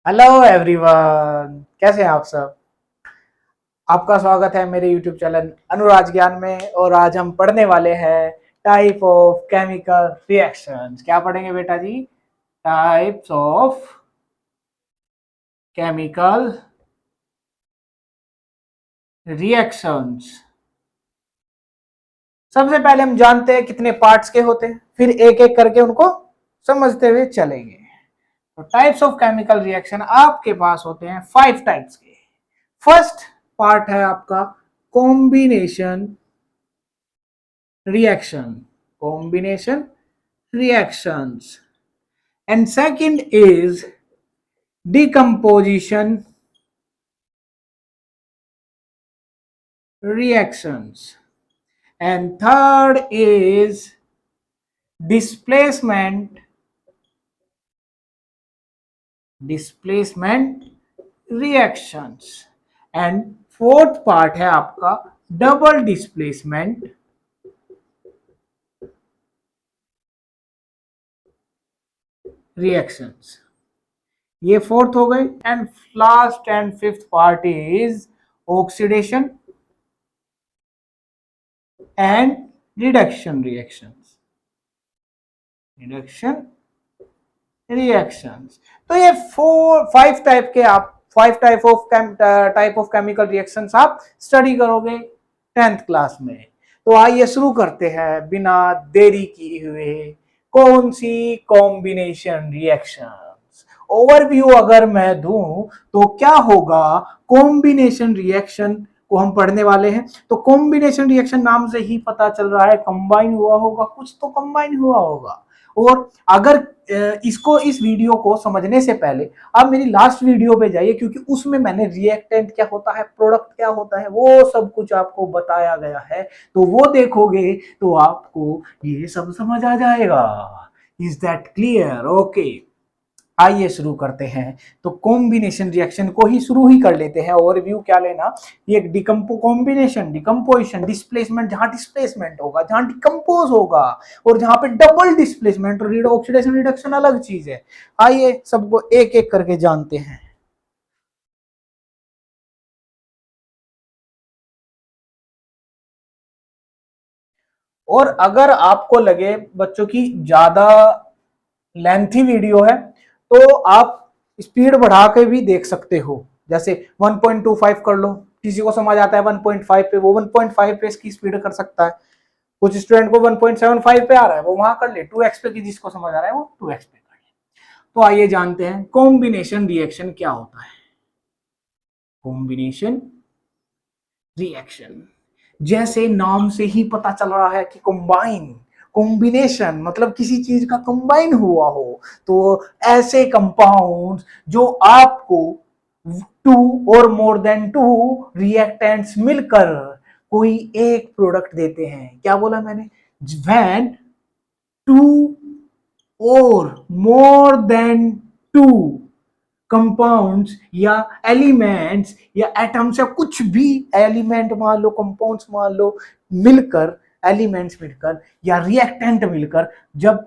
Hello everyone, कैसे हैं आप सब। आपका स्वागत है मेरे यूट्यूब चैनल अनुराज ज्ञान में। और आज हम पढ़ने वाले हैं टाइप ऑफ केमिकल रिएक्शंस। क्या पढ़ेंगे बेटा जी? Types of chemical reactions. सबसे पहले हम जानते हैं कितने पार्ट्स के होते हैं, फिर एक एक करके उनको समझते हुए चलेंगे। तो टाइप्स ऑफ केमिकल रिएक्शन आपके पास होते हैं 5 टाइप्स के। फर्स्ट पार्ट है आपका combination reaction, combination reactions, and second is decomposition reactions, and third is displacement reactions, and fourth part है आपका double displacement reactions। ये फोर्थ हो गए। And last and fifth part is oxidation and reduction reactions. तो ये 5 type के आप 5 type of chemical reactions आप स्टडी करोगे 10th क्लास में। तो आइए शुरू करते हैं बिना देरी किए हुए। कौन सी कॉम्बिनेशन रिएक्शंस ओवरव्यू अगर मैं दूं तो क्या होगा। कॉम्बिनेशन रिएक्शन को हम पढ़ने वाले हैं। तो कॉम्बिनेशन रिएक्शन नाम से ही पता चल रहा है कंबाइन हुआ होगा, कुछ तो कंबाइन हुआ होगा। और अगर इस वीडियो को समझने से पहले आप मेरी लास्ट वीडियो पे जाइए, क्योंकि उसमें मैंने रिएक्टेंट क्या होता है, प्रोडक्ट क्या होता है, वो सब कुछ आपको बताया गया है। तो वो देखोगे तो आपको ये सब समझ आ जाएगा। Is that clear? ओके, आइए शुरू करते हैं। तो कॉम्बिनेशन रिएक्शन को ही शुरू ही कर लेते हैं। ओवरव्यू क्या लेना, ये कॉम्बिनेशन, डिकम्पोजिशन, डिस्प्लेसमेंट, जहां डिस्प्लेसमेंट होगा, जहां डिकम्पोज होगा, और जहां पे डबल डिस्प्लेसमेंट और ऑक्सीडेशन रिडक्शन अलग चीज है। आइए सबको एक एक करके जानते हैं। और अगर आपको लगे बच्चों की ज्यादा लेंथी वीडियो है तो आप स्पीड बढ़ा के भी देख सकते हो। जैसे 1.25 कर लो, किसी को समझ आता है 1.5 पे, वो 1.5 पे इसकी स्पीड कर सकता है। कुछ स्टूडेंट को 1.75 पे आ रहा है, वो वहां कर ले। 2x पे की जिसको समझ आ रहा है वो 2x पे कर ले। तो आइए जानते हैं कॉम्बिनेशन रिएक्शन क्या होता है। कॉम्बिनेशन रिएक्शन, जैसे नाम से ही पता चल रहा है कि कंबाइन, कॉम्बिनेशन मतलब किसी चीज का कंबाइन हुआ हो। तो ऐसे कंपाउंड्स जो आपको टू और मोर देन टू रिएक्टेंट्स मिलकर कोई एक प्रोडक्ट देते हैं। क्या बोला मैंने? व्हेन टू और मोर देन टू कंपाउंड्स या एलिमेंट्स या एटम्स या कुछ भी एलिमेंट मान लो, कंपाउंड्स मान लो, मिलकर, एलिमेंट्स मिलकर या रिएक्टेंट मिलकर जब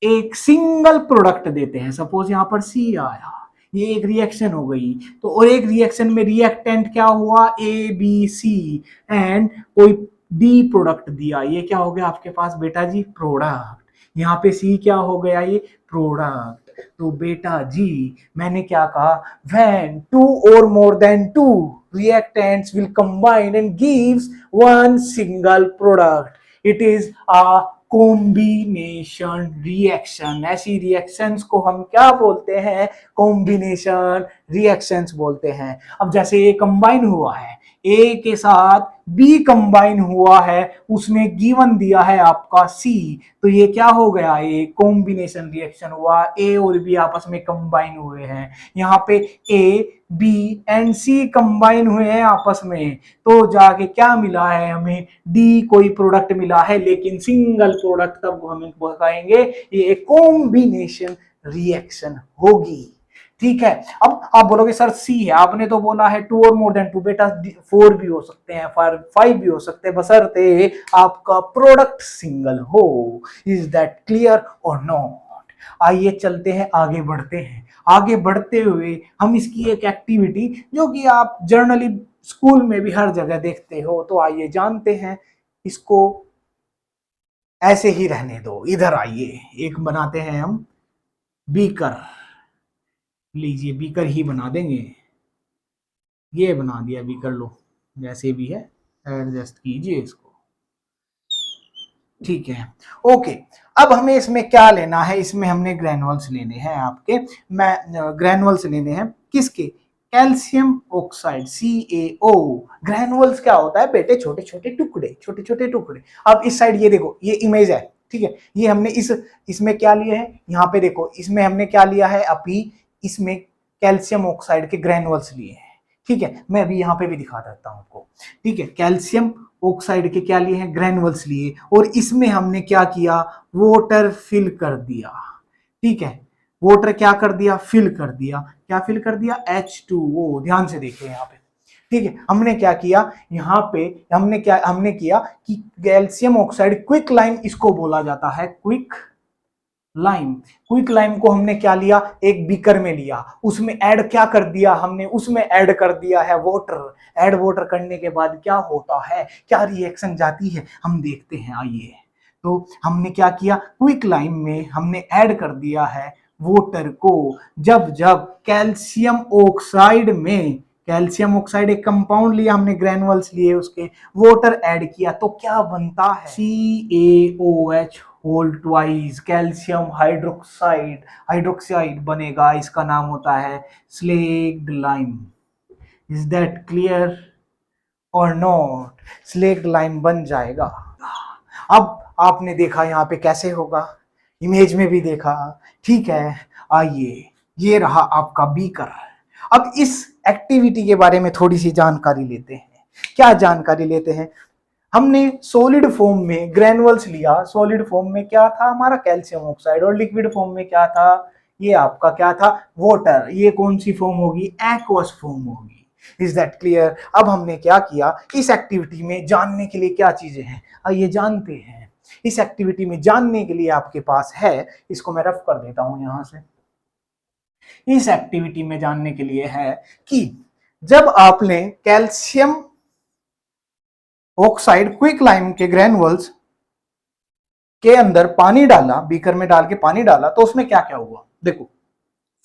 एक सिंगल प्रोडक्ट देते हैं। सपोज यहां पर सी आया, ये एक रिएक्शन हो गई। तो और एक रिएक्शन में रिएक्टेंट क्या हुआ, ए बी सी, एंड कोई डी प्रोडक्ट दिया। ये क्या हो गया आपके पास बेटा जी? प्रोडक्ट। यहाँ पे सी क्या हो गया? ये प्रोडक्ट। तो बेटा जी मैंने क्या कहा? व्हेन टू और more than two reactants will combine and gives one single product, it is a combination reaction. ऐसी रिएक्शंस को हम क्या बोलते हैं? कॉम्बिनेशन रिएक्शंस बोलते हैं। अब जैसे ए कंबाइन हुआ है, ए के साथ बी कंबाइन हुआ है, उसमें गिवन दिया है आपका सी, तो ये क्या हो गया? ये कॉम्बिनेशन रिएक्शन हुआ। ए और बी आपस में कंबाइन हुए हैं। यहाँ पे A B and C combine हुए हैं आपस में, तो जाके क्या मिला है हमें? डी कोई प्रोडक्ट मिला है, लेकिन सिंगल प्रोडक्ट तब हम बताएंगे ये एक कॉम्बिनेशन रिएक्शन होगी। ठीक है। अब आप बोलोगे सर सी है, आपने तो बोला है टू और मोर देन टू। बेटा 4 भी हो सकते हैं, 5 भी हो सकते हैं, बशर्ते आपका प्रोडक्ट सिंगल हो। Is that clear or not? आइए चलते हैं, आगे बढ़ते हैं। आगे बढ़ते हुए हम इसकी एक एक्टिविटी जो कि आप जर्नली स्कूल में भी हर जगह देखते हो, तो आइए जानते हैं इसको। ऐसे ही रहने दो, इधर आइए, एक बनाते हैं हम बीकर। लीजिए बीकर ही बना देंगे, ये बना दिया बीकर, लो जैसे भी है एडजस्ट कीजिए इसको। ठीक है, ओके। अब हमें इसमें क्या लेना है, इसमें हमने ग्रेनुअल्स लेने हैं आपके, मैं ग्रेनुअल्स लेने हैं किसके, कैल्शियम ऑक्साइड CaO। ग्रेनुअल्स क्या होता है बेटे, छोटे छोटे टुकड़े, छोटे छोटे टुकड़े। अब इस साइड ये देखो, ये इमेज है, ठीक है, ये हमने इसमें क्या लिया है, यहाँ पे देखो, इसमें हमने क्या लिया है अभी, इसमें कैल्शियम ऑक्साइड के ग्रेनुअल्स लिए हैं। ठीक है, मैं अभी यहाँ पे भी दिखा देता हूँ आपको। ठीक है, कैल्शियम ऑक्साइड के क्या लिए हैं, ग्रेनुअल्स लिए, और इसमें हमने क्या किया, वाटर फिल कर दिया। ठीक है, वाटर क्या कर दिया, फिल कर दिया। क्या फिल कर दिया, H2O। ध्यान से देखिए यहाँ पे। ठीक है, हमने क्या किया यहाँ पे, हमने किया कि कैल्शियम ऑक्साइड क्विक लाइम इसको बोला जाता है, क्विक लाइम। क्विक लाइम को हमने क्या लिया, एक बीकर में लिया, उसमें ऐड क्या कर दिया हमने, उसमें ऐड कर दिया है वाटर। ऐड वाटर करने के बाद क्या होता है, क्या रिएक्शन जाती है, हम देखते हैं, आइए। तो हमने क्या किया, क्विक लाइम में हमने ऐड कर दिया है वाटर को। जब जब कैल्शियम ऑक्साइड में, कैल्शियम ऑक्साइड एक कंपाउंड लिया हमने, ग्रेनुअल्स लिए उसके, वाटर ऐड किया, तो क्या बनता है, CaOH whole twice, calcium hydroxide, hydroxide बनेगा, इसका नाम होता है slaked lime. Is that clear or not, slaked lime बन जाएगा। अब आपने देखा यहाँ पे कैसे होगा, इमेज में भी देखा। ठीक है, आइए, ये रहा आपका बीकर। अब इस एक्टिविटी के बारे में थोड़ी सी जानकारी लेते हैं। क्या जानकारी लेते हैं, हमने सॉलिड फॉर्म में ग्रेनुअल्स लिया, सॉलिड फॉर्म में क्या था हमारा, कैल्शियम ऑक्साइड, और लिक्विड फॉर्म में क्या था, ये आपका क्या था, वाटर। ये कौन सी फॉर्म होगी, एक्वस फॉर्म होगी। Is that clear. अब हमने क्या किया, इस एक्टिविटी में जानने के लिए क्या चीजें हैं, आइए जानते हैं। इस एक्टिविटी में जानने के लिए आपके पास है, इसको मैं रफ कर देता हूं यहां से। इस एक्टिविटी में जानने के लिए है कि जब आपने कैल्शियम ऑक्साइड क्विक लाइम के ग्रेनुअल्स के अंदर पानी डाला, बीकर में डाल के पानी डाला, तो उसमें क्या क्या हुआ, देखो।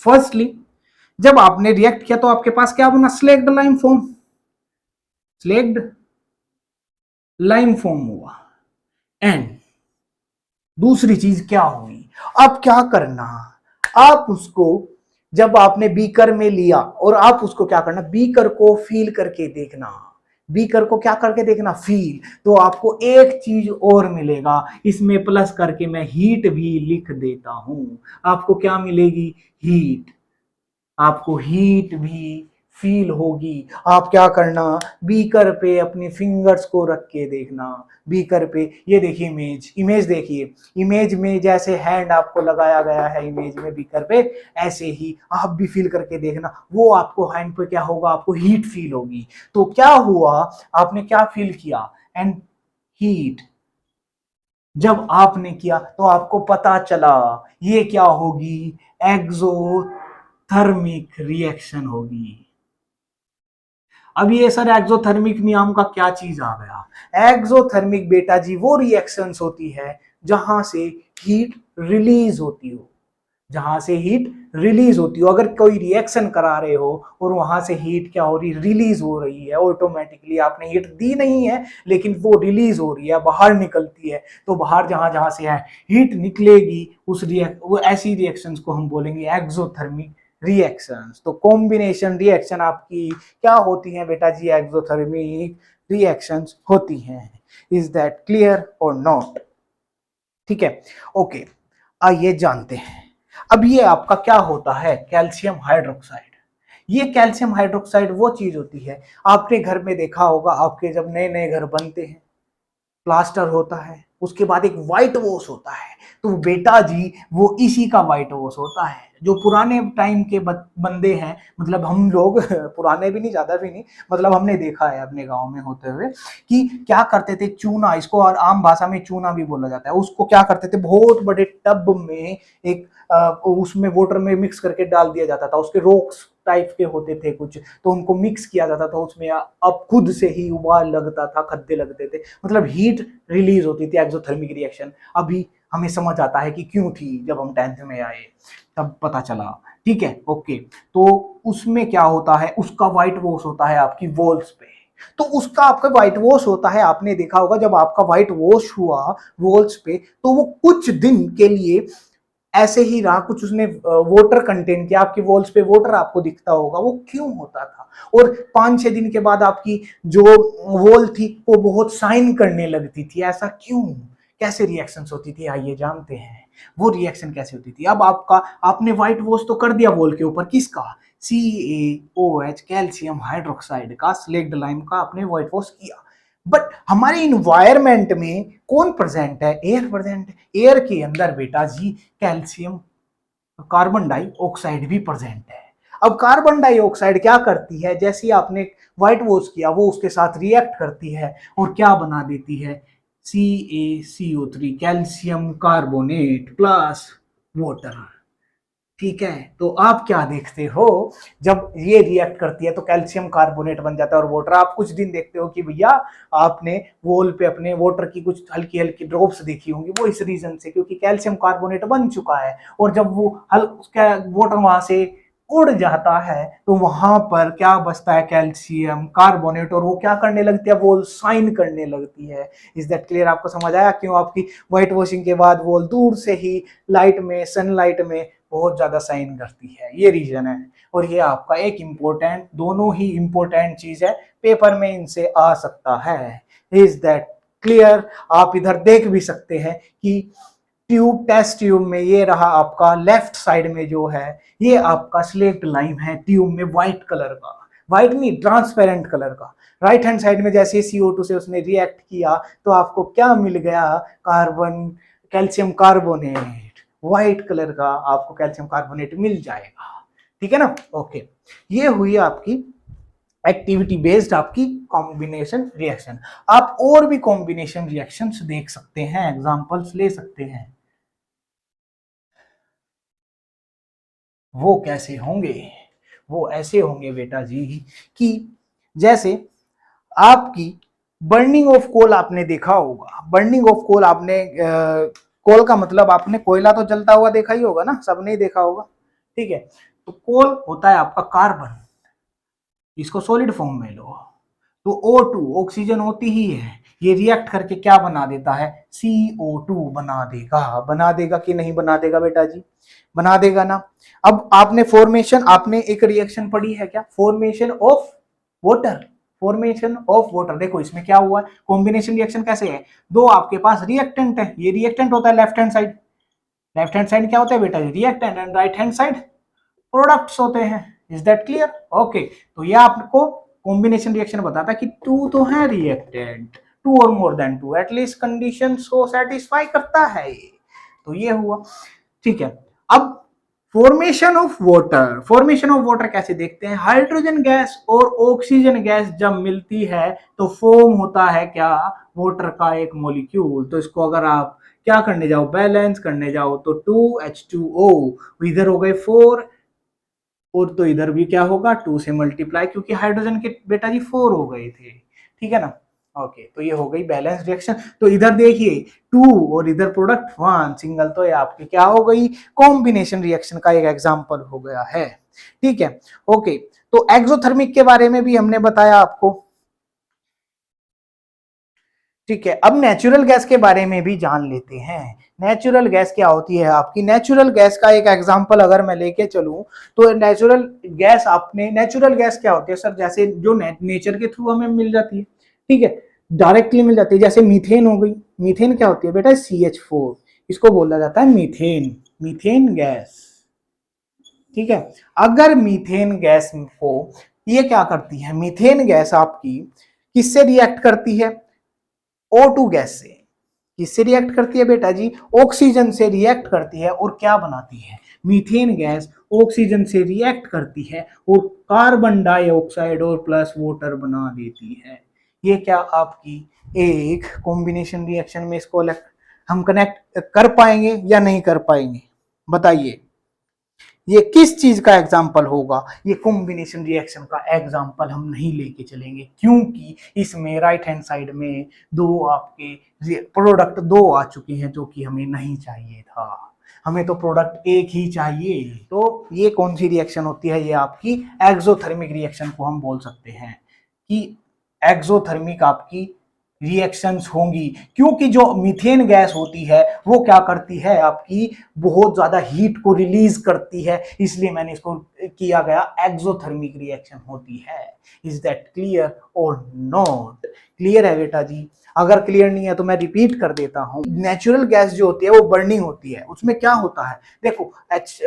फर्स्टली जब आपने रिएक्ट किया तो आपके पास क्या बना, slaked lime form, slaked lime form हुआ। एंड दूसरी चीज क्या हुई, अब क्या करना, आप उसको जब आपने बीकर में लिया और आप उसको क्या करना, बीकर को फील करके देखना। बीकर को क्या करके देखना, फील। तो आपको एक चीज और मिलेगा, इसमें प्लस करके मैं हीट भी लिख देता हूं। आपको क्या मिलेगी, हीट। आपको हीट भी फील होगी। आप क्या करना, बीकर पे अपनी फिंगर्स को रख के देखना, बीकर पे। ये देखिए इमेज, इमेज देखिए, इमेज में जैसे हैंड आपको लगाया गया है इमेज में बीकर पे, ऐसे ही आप भी फील करके देखना, वो आपको हैंड पे क्या होगा, आपको हीट फील होगी। तो क्या हुआ, आपने क्या फील किया, एंड हीट। जब आपने किया तो आपको पता चला ये क्या होगी, एक्सोथर्मिक रिएक्शन होगी। अब ये सर एक्सोथर्मिक नियम का क्या चीज आ गया, एक्सोथर्मिक बेटा जी वो रिएक्शंस होती है जहां से हीट रिलीज होती हो, जहां से हीट रिलीज होती हो। अगर कोई रिएक्शन करा रहे हो और वहां से हीट क्या हो रही, रिलीज हो रही है, ऑटोमेटिकली आपने हीट दी नहीं है लेकिन वो रिलीज हो रही है, बाहर निकलती है, तो बाहर जहां जहां से है हीट निकलेगी, वो ऐसी रिएक्शंस को हम बोलेंगे एक्सोथर्मिक रिएक्शंस। तो कॉम्बिनेशन रिएक्शन आपकी क्या होती है बेटा जी, एक्सोथर्मिक रिएक्शंस होती हैं। Is that clear or not, ठीक है, ओके। आइए जानते हैं। अब ये आपका क्या होता है, कैल्शियम हाइड्रोक्साइड। ये कैल्शियम हाइड्रोक्साइड वो चीज होती है, आपने घर में देखा होगा, आपके जब नए नए घर बनते हैं, प्लास्टर होता है, उसके बाद एक व्हाइट वॉश होता है, तो बेटा जी वो इसी का व्हाइट वॉश होता है। जो पुराने टाइम के बंदे हैं, मतलब हम लोग पुराने भी नहीं, ज्यादा भी नहीं, मतलब हमने देखा है अपने गांव में होते हुए कि क्या करते थे, चूना, इसको और आम भाषा में चूना भी बोला जाता है, उसको क्या करते थे, बहुत बड़े टब में एक उसमें वाटर में मिक्स करके डाल दिया जाता था, उसके रोक्स टाइप के होते थे कुछ, तो उनको मिक्स किया जाता था उसमें, अब खुद से ही उबाल लगता था, खद्दे लगते थे, मतलब हीट रिलीज होती थी, एक्सोथर्मिक रिएक्शन। अभी हमें समझ आता है कि क्यों थी, जब हम 10th में आए तब पता चला। ठीक है, ओके। तो उसमें क्या होता है, उसका व्हाइट वॉश होता है आपकी वॉल्स पे, तो उसका आपका व्हाइट वॉश होता है, आपने देखा होगा जब आपका व्हाइट वॉश हुआ वॉल्स पे, तो वो कुछ दिन के लिए ऐसे ही रहा, कुछ उसने वोटर कंटेन किया, आपकी वॉल्स पे वोटर आपको दिखता होगा, वो क्यों होता था, और 5-6 दिन के बाद आपकी जो वॉल थी वो बहुत शाइन करने लगती थी, ऐसा क्यों, कैसे रिएक्शंस होती थी, आइए जानते हैं वो रिएक्शन कैसे होती थी। अब आपका, आपने व्हाइट वॉश तो कर दिया वॉल के ऊपर, किसका, CaOH, कैल्शियम हाइड्रोक्साइड का, स्लेक्ड लाइम का आपने व्हाइट वॉश किया, बट हमारे इन्वायरमेंट में कौन प्रेजेंट है, एयर प्रेजेंट है, एयर के अंदर बेटा जी कैल्शियम कार्बन डाइऑक्साइड भी प्रेजेंट है। अब कार्बन डाइऑक्साइड क्या करती है, जैसे ही आपने व्हाइट वॉश किया वो उसके साथ रिएक्ट करती है और क्या बना देती है, CaCO3, calcium carbonate plus water. ठीक है, तो आप क्या देखते हो, जब ये रिएक्ट करती है तो कैल्शियम कार्बोनेट बन जाता है और वाटर, आप कुछ दिन देखते हो कि भैया आपने वॉल पे अपने वाटर की कुछ हल्की हल्की ड्रॉप्स देखी होंगी, वो इस रीजन से क्योंकि कैल्शियम कार्बोनेट बन चुका है, और जब वो उसका वाटर वहां से उड़ जाता है तो वहां पर क्या बचता है, कैल्शियम कार्बोनेट, और वो क्या करने लगती है, वॉल शाइन करने लगती है। इज दैट क्लियर, आपको समझ आया क्यों आपकी व्हाइट वॉशिंग के बाद वॉल दूर से ही लाइट में, सनलाइट में बहुत ज्यादा शाइन करती है, ये रीजन है। और ये आपका एक इंपॉर्टेंट, दोनों ही इंपॉर्टेंट चीज है, पेपर में इनसे आ सकता है। इज दैट क्लियर, आप इधर देख भी सकते हैं कि ट्यूब, टेस्ट ट्यूब में ये रहा आपका लेफ्ट साइड में जो है, ये आपका स्लेक्ट लाइम है ट्यूब में व्हाइट कलर का, व्हाइट नहीं ट्रांसपेरेंट कलर का। राइट हैंड साइड में जैसे CO2 से उसने रिएक्ट किया तो आपको क्या मिल गया, carbon, calcium carbonate, white colour का आपको कैल्शियम कार्बोनेट मिल जाएगा। ठीक है ना, ओके। ये हुई आपकी एक्टिविटी बेस्ड आपकी कॉम्बिनेशन रिएक्शन। आप और भी कॉम्बिनेशन रिएक्शंस देख सकते हैं, एग्जांपल्स ले सकते हैं। वो कैसे होंगे, वो ऐसे होंगे बेटा जी कि जैसे आपकी बर्निंग ऑफ कोल, आपने देखा होगा बर्निंग ऑफ कोल, आपने कोल का मतलब आपने कोयला तो जलता हुआ देखा ही होगा ना, सबने ही देखा होगा। ठीक है, तो कोल होता है आपका कार्बन, इसको सॉलिड फॉर्म में लो तो O2 ऑक्सीजन होती ही है, ये रिएक्ट करके क्या बना देता है, CO2 बना देगा। बना देगा कि नहीं बना देगा बेटा जी, बना देगा ना। अब आपने फॉर्मेशन, आपने एक रिएक्शन पढ़ी है क्या, formation of water, formation of water, देखो इसमें क्या हुआ है, कॉम्बिनेशन रिएक्शन कैसे है, दो आपके पास रिएक्टेंट है, ये रिएक्टेंट होता है left hand side, left hand side क्या होता है बेटा जी, reactant, and right hand side products होते हैं। Is that clear, okay. तो ये आपको कॉम्बिनेशन रिएक्शन बताता है कि टू तो है रिएक्टेंट, टू और more than two, at least condition को सेटिस्फाई करता है ये, तो ये हुआ। ठीक है, अब formation of water, formation of water कैसे देखते हैं, हाइड्रोजन गैस और ऑक्सीजन गैस जब मिलती है तो फॉर्म होता है क्या, वाटर का एक मॉलिक्यूल। तो इसको अगर आप क्या करने जाओ, बैलेंस करने जाओ तो 2H2O, इधर हो गए 4, और तो इधर भी क्या होगा 2 से मल्टीप्लाई, क्योंकि हाइड्रोजन के बेटा जी 4 हो गए थे। ठीक है ना, ओके। तो ये हो गई बैलेंस रिएक्शन। तो इधर देखिए 2 और इधर प्रोडक्ट 1 सिंगल, तो ये आपकी क्या हो गई, कॉम्बिनेशन रिएक्शन का एक एग्जांपल हो गया है। ठीक है, ओके। तो एक्सोथर्मिक के बारे में भी हमने बताया आपको। ठीक है, अब नेचुरल गैस के बारे में भी जान लेते हैं। नेचुरल गैस क्या होती है आपकी, नेचुरल गैस का एक एग्जांपल अगर मैं लेके चलूं तो नेचुरल गैस, आपने नेचुरल गैस क्या होती है सर, जैसे जो नेचर के थ्रू हमें मिल जाती है, ठीक है, डायरेक्टली मिल जाती है, जैसे मीथेन हो गई। मीथेन क्या होती है बेटा, CH4, इसको बोला जाता है मीथेन, मीथेन गैस। ठीक है, अगर मीथेन गैस को, ये क्या करती है, मीथेन गैस आपकी किससे रिएक्ट करती है, O2 गैस से। किससे रिएक्ट करती है बेटा जी, ऑक्सीजन से रिएक्ट करती है और क्या बनाती है, मीथेन गैस ऑक्सीजन से रिएक्ट करती है और कार्बन डाइऑक्साइड और प्लस वाटर बना देती है। ये क्या आपकी एक कॉम्बिनेशन रिएक्शन में इसको हम कनेक्ट कर पाएंगे या नहीं कर पाएंगे? बताइए, ये किस चीज का एग्जाम्पल होगा? ये कॉम्बिनेशन रिएक्शन का एग्जाम्पल हम नहीं लेके चलेंगे, क्योंकि इसमें राइट हैंड साइड में दो आपके प्रोडक्ट दो आ चुके हैं जो कि हमें नहीं चाहिए था। हमें तो प्रोडक्ट एक ही चाहिए। तो ये कौन सी रिएक्शन होती है? ये आपकी एक्सोथर्मिक रिएक्शन को हम बोल सकते हैं कि एक्सोथर्मिक आपकी रिएक्शंस होंगी, क्योंकि जो मीथेन गैस होती है वो क्या करती है, आपकी बहुत ज्यादा हीट को रिलीज करती है, इसलिए मैंने इसको किया गया एक्सोथर्मिक रिएक्शन होती है। Is that clear or not? Clear है बेटा जी? अगर क्लियर नहीं है तो मैं रिपीट कर देता हूं। नेचुरल गैस जो होती है वो बर्निंग होती है, उसमें क्या होता है, देखो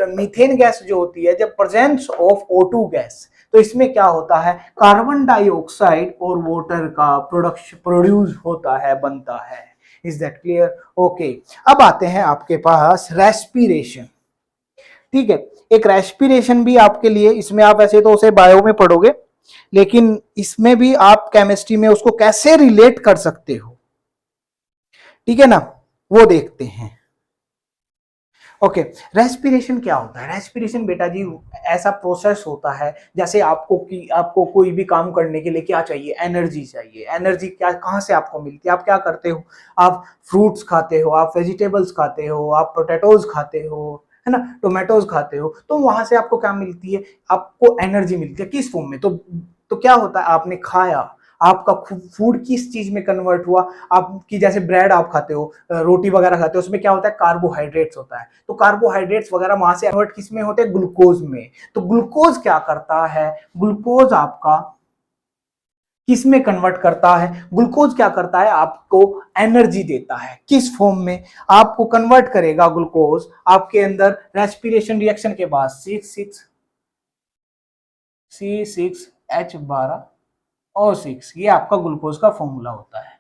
मीथेन गैस जो होती है, जब प्रेजेंस ऑफ O2 गैस, तो इसमें क्या होता है, कार्बन डाइऑक्साइड और वाटर का प्रोडक्शन प्रोड्यूस होता है, बनता है। Is that clear? ओके, अब आते हैं आपके पास रेस्पिरेशन। ठीक है, एक रेस्पिरेशन भी आपके लिए, इसमें आप वैसे तो उसे बायो में पढ़ोगे, लेकिन इसमें भी आप केमिस्ट्री में उसको कैसे रिलेट कर सकते हो, ठीक है ना, वो देखते हैं। ओके, रेस्पिरेशन क्या होता है? रेस्पिरेशन बेटा जी ऐसा प्रोसेस होता है, जैसे आपको कोई भी काम करने के लिए क्या चाहिए, एनर्जी चाहिए। एनर्जी क्या, कहाँ से आपको मिलती है? आप क्या करते हो, आप फ्रूट्स खाते हो, आप वेजिटेबल्स खाते हो, आप पोटैटोज खाते हो, है ना, टोमेटोज खाते हो, तो वहां से आपको क्या मिलती है, आपको एनर्जी मिलती है। किस फॉर्म में? तो क्या होता है, आपने खाया, आपका फूड किस चीज में कन्वर्ट हुआ, आपकी जैसे ब्रेड आप खाते हो, रोटी वगैरह खाते हो, उसमें क्या होता है, कार्बोहाइड्रेट्स होता है, तो कार्बोहाइड्रेट्स वगैरह वहां से कन्वर्ट किस में होते हैं, ग्लूकोज में। तो ग्लूकोज क्या करता है, ग्लूकोज आपका किस में कन्वर्ट करता है, ग्लूकोज क्या करता है, आपको एनर्जी देता है। किस फॉर्म में आपको कन्वर्ट करेगा ग्लूकोज, आपके अंदर रेस्पिरेशन रिएक्शन के बाद C6H12O6, ये आपका ग्लूकोज का फॉर्मूला होता है।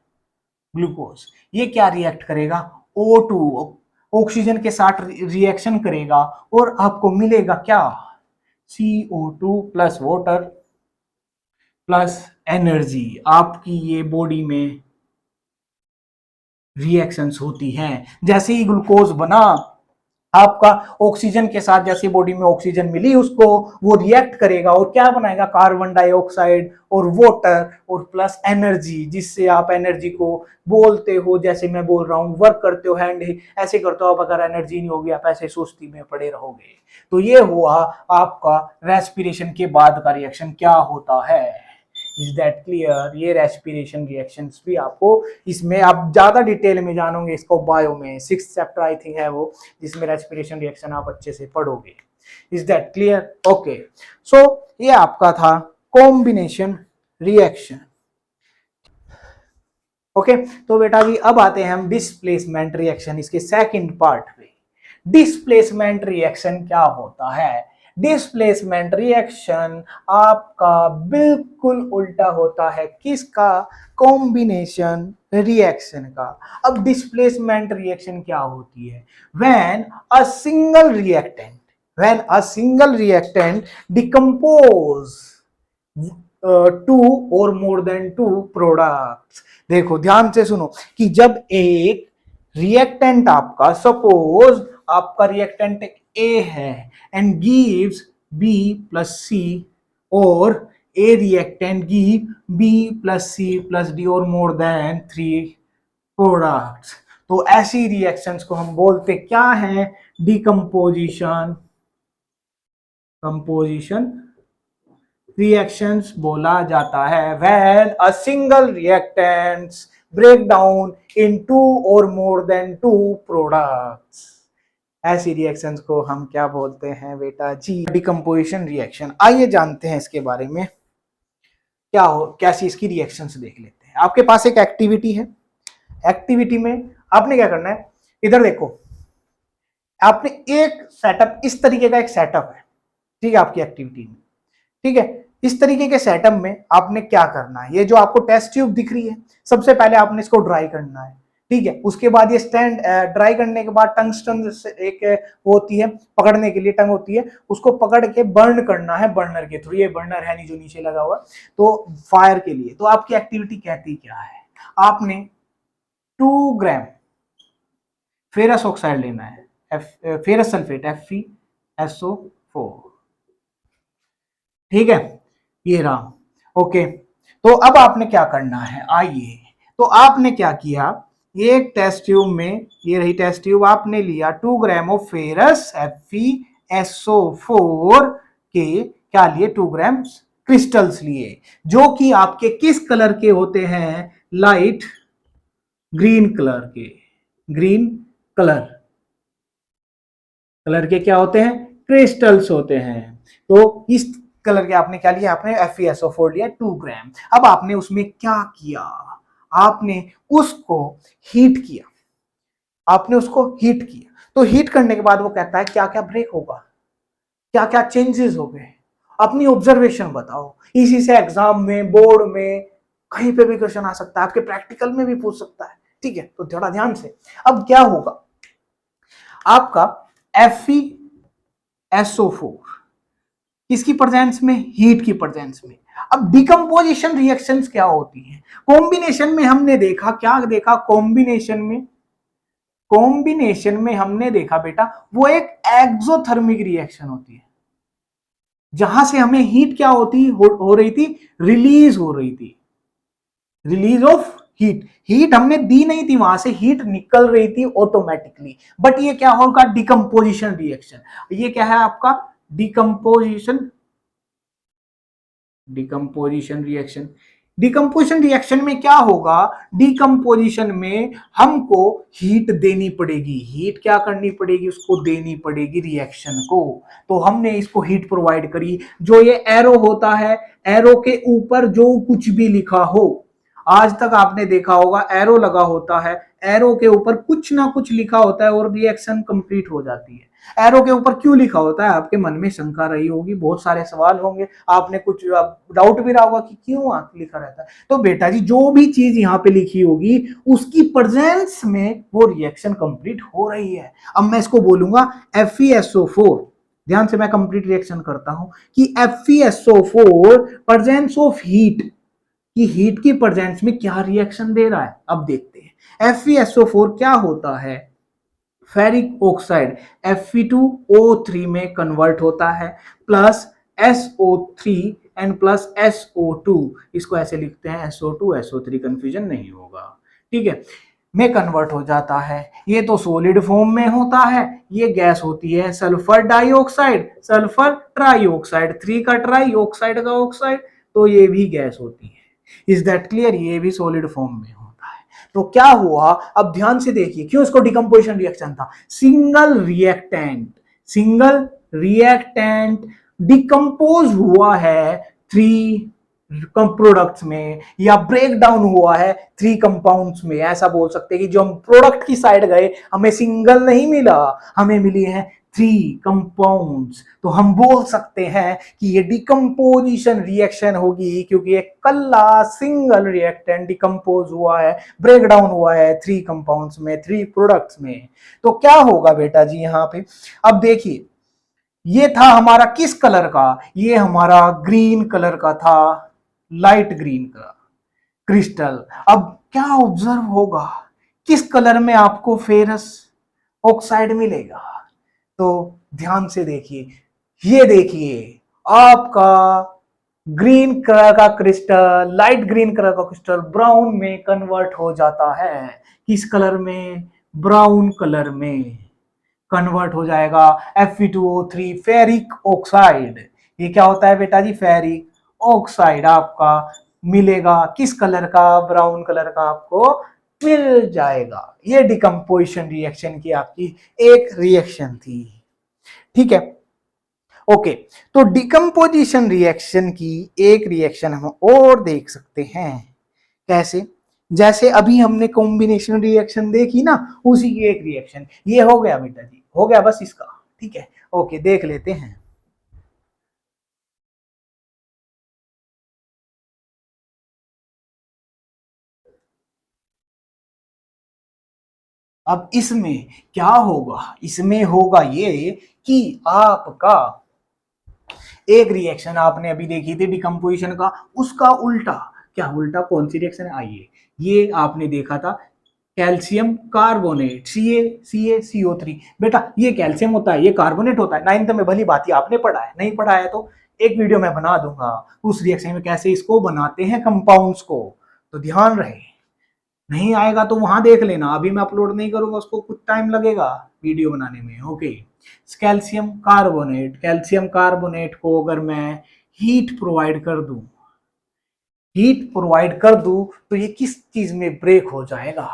ग्लूकोज ये क्या रिएक्ट करेगा, O2 ऑक्सीजन के साथ रिएक्शन करेगा और आपको मिलेगा क्या, CO2 plus water plus energy. आपकी ये बॉडी में रिएक्शंस होती हैं। जैसे ही ग्लूकोज बना, आपका ऑक्सीजन के साथ जैसे बॉडी में ऑक्सीजन मिली उसको, वो रिएक्ट करेगा और क्या बनाएगा, कार्बन डाइऑक्साइड और वाटर और प्लस एनर्जी, जिससे आप एनर्जी को बोलते हो, जैसे मैं बोल रहा हूं, वर्क करते हो, हैंड ऐसे करते हो। आप अगर एनर्जी नहीं होगी, आप ऐसे सुस्ती में पड़े रहोगे। तो ये हुआ आपका रेस्पिरेशन के बाद का रिएक्शन क्या होता है। Is that clear? ये रेस्पिरेशन रिएक्शंस भी आपको, इसमें आप ज्यादा डिटेल में जानोगे इसको बायो में, 6th चैप्टर आई थिंक है वो, जिसमें रेस्पिरेशन रिएक्शन आप अच्छे से पढ़ोगे। Is that clear? ओके, सो ये आपका था कॉम्बिनेशन रिएक्शन। ओके, तो बेटा जी अब आते हैं हम डिस्प्लेसमेंट रिएक्शन, इसके सेकंड पार्ट पे। डिस्प्लेसमेंट रिएक्शन क्या होता है? डिस्प्लेसमेंट रिएक्शन आपका बिल्कुल उल्टा होता है, किसका, कॉम्बिनेशन रिएक्शन का। अब डिस्प्लेसमेंट रिएक्शन क्या होती है, when a single reactant, when a single reactant decompose two और मोर देन टू प्रोडक्ट्स। देखो ध्यान से सुनो, कि जब एक रिएक्टेंट आपका, सपोज आपका रिएक्टेंट ए है and gives B plus C, और A reactant give B plus C plus D और मोर देन 3 प्रोडक्ट्स, तो ऐसी रिएक्शंस को हम बोलते क्या है, डिकम्पोजिशन, कंपोजिशन रिएक्शंस बोला जाता है। When a single reactants break down in 2 or more than 2 products, ऐसी रिएक्शंस को हम क्या बोलते हैं बेटा जी, डिकम्पोजिशन रिएक्शन। आइए जानते हैं इसके बारे में, क्या हो, कैसी इसकी रिएक्शंस देख लेते हैं। आपके पास एक एक्टिविटी है, एक्टिविटी में आपने क्या करना है, इधर देखो, आपने एक सेटअप, इस तरीके का एक सेटअप है, ठीक है, आपकी एक्टिविटी में, ठीक है। इस तरीके के सेटअप में आपने क्या करना है, ये जो आपको टेस्ट ट्यूब दिख रही है, सबसे पहले आपने इसको ड्राई करना है। ठीक है। उसके बाद ये स्टैंड ड्राई करने के बाद टंगस्टन से एक वो होती है पकड़ने के लिए, टंग होती है, उसको पकड़ के बर्न करना है बर्नर के थ्रू। ये बर्नर है नहीं जो नीचे लगा हुआ, तो फायर के लिए। तो आपकी एक्टिविटी कहती क्या है, आपने 2 ग्राम फेरस ऑक्साइड लेना है, फेरस सल्फेट FeSO4, ठीक है, ये रहा। ओके, तो अब आपने क्या करना है, आइए, तो आपने क्या किया, एक टेस्ट ट्यूब में, ये रही टेस्ट ट्यूब, आपने लिया 2 ग्राम ऑफ फेरस FeSO4 के क्या लिए, 2 ग्राम क्रिस्टल्स लिए, जो कि आपके किस कलर के होते हैं, लाइट ग्रीन कलर के, ग्रीन कलर कलर के क्या होते हैं, क्रिस्टल्स होते हैं। तो इस कलर के आपने क्या लिया, आपने FeSO4 लिया 2 ग्राम। अब आपने उसमें क्या किया, आपने उसको हीट किया, आपने उसको हीट किया। तो हीट करने के बाद वो कहता है क्या क्या ब्रेक होगा, क्या क्या चेंजेस हो गए, अपनी ऑब्जर्वेशन बताओ। इसी से एग्जाम में, बोर्ड में, कहीं पे भी क्वेश्चन आ सकता है, आपके प्रैक्टिकल में भी पूछ सकता है, ठीक है। तो थोड़ा ध्यान से, अब क्या होगा, आपका FeSO4 किसकी प्रेजेंस में, हीट की प्रेजेंस में। अब डिकम्पोजिशन रिएक्शंस क्या होती हैं, कॉम्बिनेशन में हमने देखा, क्या देखा, कॉम्बिनेशन में हमने देखा बेटा, वो एक एक्सोथर्मिक रिएक्शन होती है, जहां से हमें हीट क्या होती हो रही थी, रिलीज हो रही थी, रिलीज ऑफ हीट। हीट हमने दी नहीं थी, वहां से हीट निकल रही थी ऑटोमेटिकली। बट ये क्या होगा, डिकम्पोजिशन रिएक्शन। ये क्या है आपका, decomposition decomposition reaction. Decomposition reaction में क्या होगा, डिकम्पोजिशन में हमको हीट देनी पड़ेगी, हीट क्या करनी पड़ेगी, उसको देनी पड़ेगी रिएक्शन को। तो हमने इसको हीट प्रोवाइड करी। जो ये एरो होता है, एरो के ऊपर जो कुछ भी लिखा हो, आज तक आपने देखा होगा एरो लगा होता है, एरो के ऊपर कुछ ना कुछ लिखा होता है और रिएक्शन कंप्लीट हो जाती है। एरो के ऊपर क्यों लिखा होता है, आपके मन में शंका रही होगी, बहुत सारे सवाल होंगे, आपने कुछ डाउट भी रहा होगा कि क्यों लिखा रहता है। तो बेटा जी, जो भी चीज यहाँ पे लिखी होगी, उसकी प्रेजेंस में वो रिएक्शन कंप्लीट हो रही है। अब मैं इसको बोलूंगा FeSO4, ध्यान से मैं कंप्लीट रिएक्शन करता हूं कि FeSO4 प्रेजेंस ऑफ हीट, कि हीट की प्रेजेंस में क्या रिएक्शन दे रहा है। अब देखते हैं FeSO4 क्या होता है, फेरिक ऑक्साइड Fe2O3 में कन्वर्ट होता है, plus SO3 and plus SO2, इसको ऐसे लिखते हैं SO2 SO3, कंफ्यूजन नहीं होगा, ठीक है, में कन्वर्ट हो जाता है। ये तो सॉलिड फॉर्म में होता है, ये गैस होती है सल्फर डाइऑक्साइड, सल्फर ट्राइऑक्साइड, 3 का ट्राई, ऑक्साइड का ऑक्साइड, तो ये भी गैस होती है। इज दैट क्लियर, ये भी सॉलिड फॉर्म में होता है। तो क्या हुआ, अब ध्यान से देखिए, क्यों इसको डिकम्पोजिशन रिएक्शन था, सिंगल रिएक्टेंट डिकम्पोज हुआ है 3 प्रोडक्ट्स में, या ब्रेक डाउन हुआ है 3 कंपाउंड्स में। ऐसा बोल सकते हैं कि जो हम प्रोडक्ट की साइड गए, हमें सिंगल नहीं मिला, हमें मिली है 3 कंपाउंड्स। तो हम बोल सकते हैं कि ये डिकम्पोजिशन रिएक्शन होगी, क्योंकि एक कल्ला सिंगल रिएक्टेंट डिकम्पोज हुआ है, ब्रेक डाउन हुआ है 3 कंपाउंड्स में, 3 प्रोडक्ट्स में। तो क्या होगा बेटा जी यहाँ पे, अब देखिए, ये था हमारा किस कलर का, ये हमारा ग्रीन कलर का था, लाइट ग्रीन का क्रिस्टल। अब क्या ऑब्जर्व होगा, किस कलर में आपको फेरस ऑक्साइड मिलेगा। तो ध्यान से देखिए, ये देखिए, आपका ग्रीन कलर का क्रिस्टल, लाइट ग्रीन कलर का क्रिस्टल ब्राउन में कन्वर्ट हो जाता है। किस कलर में, ब्राउन कलर में कन्वर्ट हो जाएगा। Fe2O3 फेरिक ऑक्साइड, ये क्या होता है बेटा जी, फेरिक ऑक्साइड आपका मिलेगा, किस कलर का, ब्राउन कलर का आपको मिल जाएगा। ये डिकम्पोजिशन रिएक्शन की आपकी एक रिएक्शन थी, ठीक है। ओके, तो डिकम्पोजिशन रिएक्शन की एक रिएक्शन हम और देख सकते हैं, कैसे, जैसे अभी हमने कॉम्बिनेशन रिएक्शन देखी ना, उसी की एक रिएक्शन ये हो गया बेटा जी, हो गया बस इसका, ठीक है। ओके, देख लेते हैं। अब इसमें क्या होगा, इसमें होगा ये कि आपका एक रिएक्शन आपने अभी देखी थी डिकम्पोजिशन का, उसका उल्टा, क्या उल्टा कौन सी रिएक्शन है, आइए, ये आपने देखा था कैल्शियम कार्बोनेट CaCO3। बेटा ये कैल्शियम होता है, ये कार्बोनेट होता है, 9th में भली बात आपने पढ़ा है, नहीं पढ़ा है तो एक वीडियो मैं बना दूंगा उस रिएक्शन में कैसे इसको बनाते हैं कंपाउंड्स को, तो ध्यान रहे। नहीं आएगा तो वहां देख लेना, अभी मैं अपलोड नहीं करूंगा, उसको कुछ टाइम लगेगा वीडियो बनाने में। ओके, कैल्शियम कार्बोनेट को अगर मैं हीट प्रोवाइड कर दूं, तो ये किस चीज में ब्रेक हो जाएगा,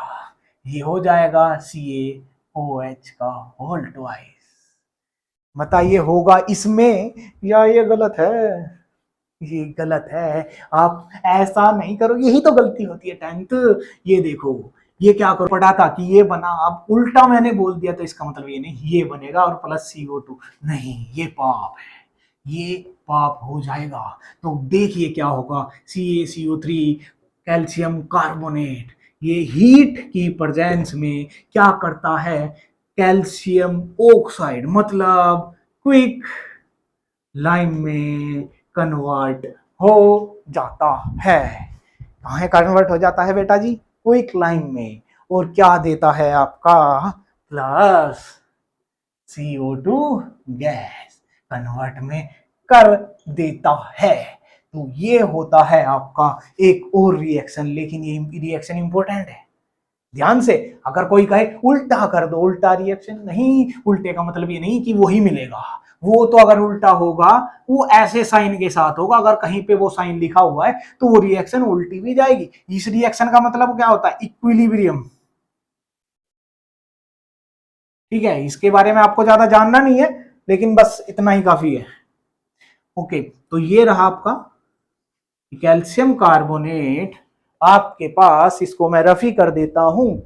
ये हो जाएगा CaOH का होल ट्वाइस। बताइए होगा इसमें या ये गलत है, ये गलत है। आप ऐसा नहीं करो, यही तो गलती होती है 10th। ये देखो, ये क्या करो, पढ़ा था कि ये बना, अब उल्टा मैंने बोल दिया, तो इसका मतलब ये नहीं ये बनेगा और प्लस CO2 नहीं, ये पाप है, ये पाप हो जाएगा। तो देखिए क्या होगा, CaCO3 कैल्शियम कार्बोनेट, ये हीट की प्रेजेंस में क्या करता है, कैल्शियम ऑक्साइड मतलब क्विक लाइम में कन्वर्ट हो जाता है। कहाँ कन्वर्ट हो जाता है बेटा जी, क्विक लाइम में, और क्या देता है आपका प्लस CO2 गैस कन्वर्ट में कर देता है। तो ये होता है आपका एक और रिएक्शन, लेकिन ये रिएक्शन इंपॉर्टेंट है, ध्यान से। अगर कोई कहे उल्टा कर दो, उल्टा रिएक्शन नहीं, उल्टे का मतलब ये नहीं कि वही मिलेगा, वो तो अगर उल्टा होगा वो ऐसे साइन के साथ होगा, अगर कहीं पे वो साइन लिखा हुआ है तो वो रिएक्शन उल्टी भी जाएगी। इस रिएक्शन का मतलब क्या होता है, इक्विलिब्रियम। ठीक है, इसके बारे में आपको ज्यादा जानना नहीं है, लेकिन बस इतना ही काफी है। ओके, तो ये रहा आपका कैल्शियम कार्बोनेट आपके पास, इसको मैं रफी कर देता हूं।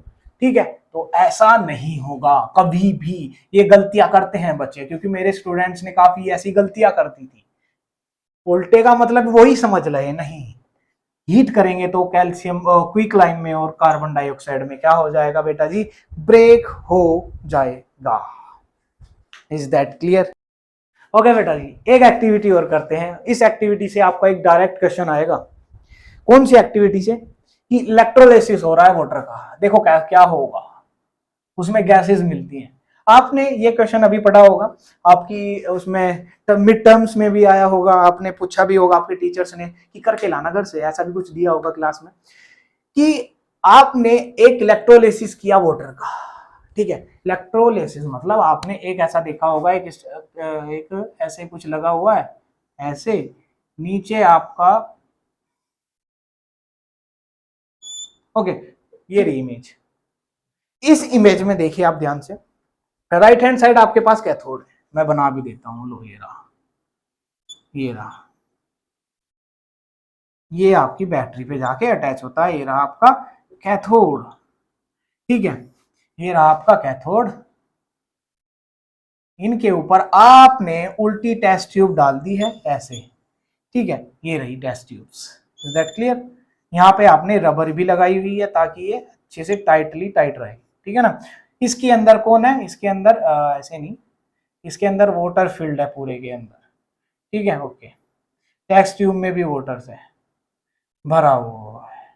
ठीक है, तो ऐसा नहीं होगा कभी भी, ये गलतियां करते हैं बच्चे, क्योंकि मेरे स्टूडेंट्स ने काफी ऐसी गलतियां करती थी। उल्टे का मतलब वही समझ रहे नहीं, हीट करेंगे तो कैल्शियम क्विक लाइम में और कार्बन डाइऑक्साइड में क्या हो जाएगा बेटा जी, ब्रेक हो जाएगा। Is that clear? ओके बेटा जी, एक एक्टिविटी और करते हैं, इस एक्टिविटी से आपका एक डायरेक्ट क्वेश्चन आएगा। कौन सी एक्टिविटी से, कि इलेक्ट्रोलाइसिस हो रहा है वाटर का, देखो क्या क्या होगा, उसमें गैसेस मिलती हैं। आपने ये क्वेश्चन अभी पढ़ा होगा, आपकी उसमें मिड टर्म्स में भी आया होगा, आपने पूछा भी होगा आपके टीचर्स ने कि करके लाना घर से, ऐसा भी कुछ दिया होगा क्लास में, कि आपने एक इलेक्ट्रोलाइसिस किया वाटर का। ठीक है, इलेक्ट्रोलाइसिस मतलब आपने एक ऐसा देखा होगा, एक ऐसे कुछ लगा हुआ है, ऐसे नीचे आपका, ओके, ये रही इमेज। इस इमेज में देखिए आप ध्यान से, राइट हैंड साइड आपके पास कैथोड है, मैं बना भी देता हूं, लो ये रहा, ये रहा, ये आपकी बैटरी पे जाके अटैच होता है, ये रहा आपका कैथोड। ठीक है, ये रहा आपका कैथोड, इनके ऊपर आपने उल्टी टेस्ट ट्यूब डाल दी है ऐसे। ठीक है, ये रही test tubes, is that clear? यहाँ पे आपने रबर भी लगाई हुई है ताकि ये अच्छे से टाइटली टाइट रहे। ठीक है ना, इसके अंदर कौन है, इसके अंदर ऐसे नहीं, इसके अंदर वाटर फील्ड है पूरे के अंदर। ठीक है, ओके, टेस्ट ट्यूब में भी वाटर से भरा हुआ है।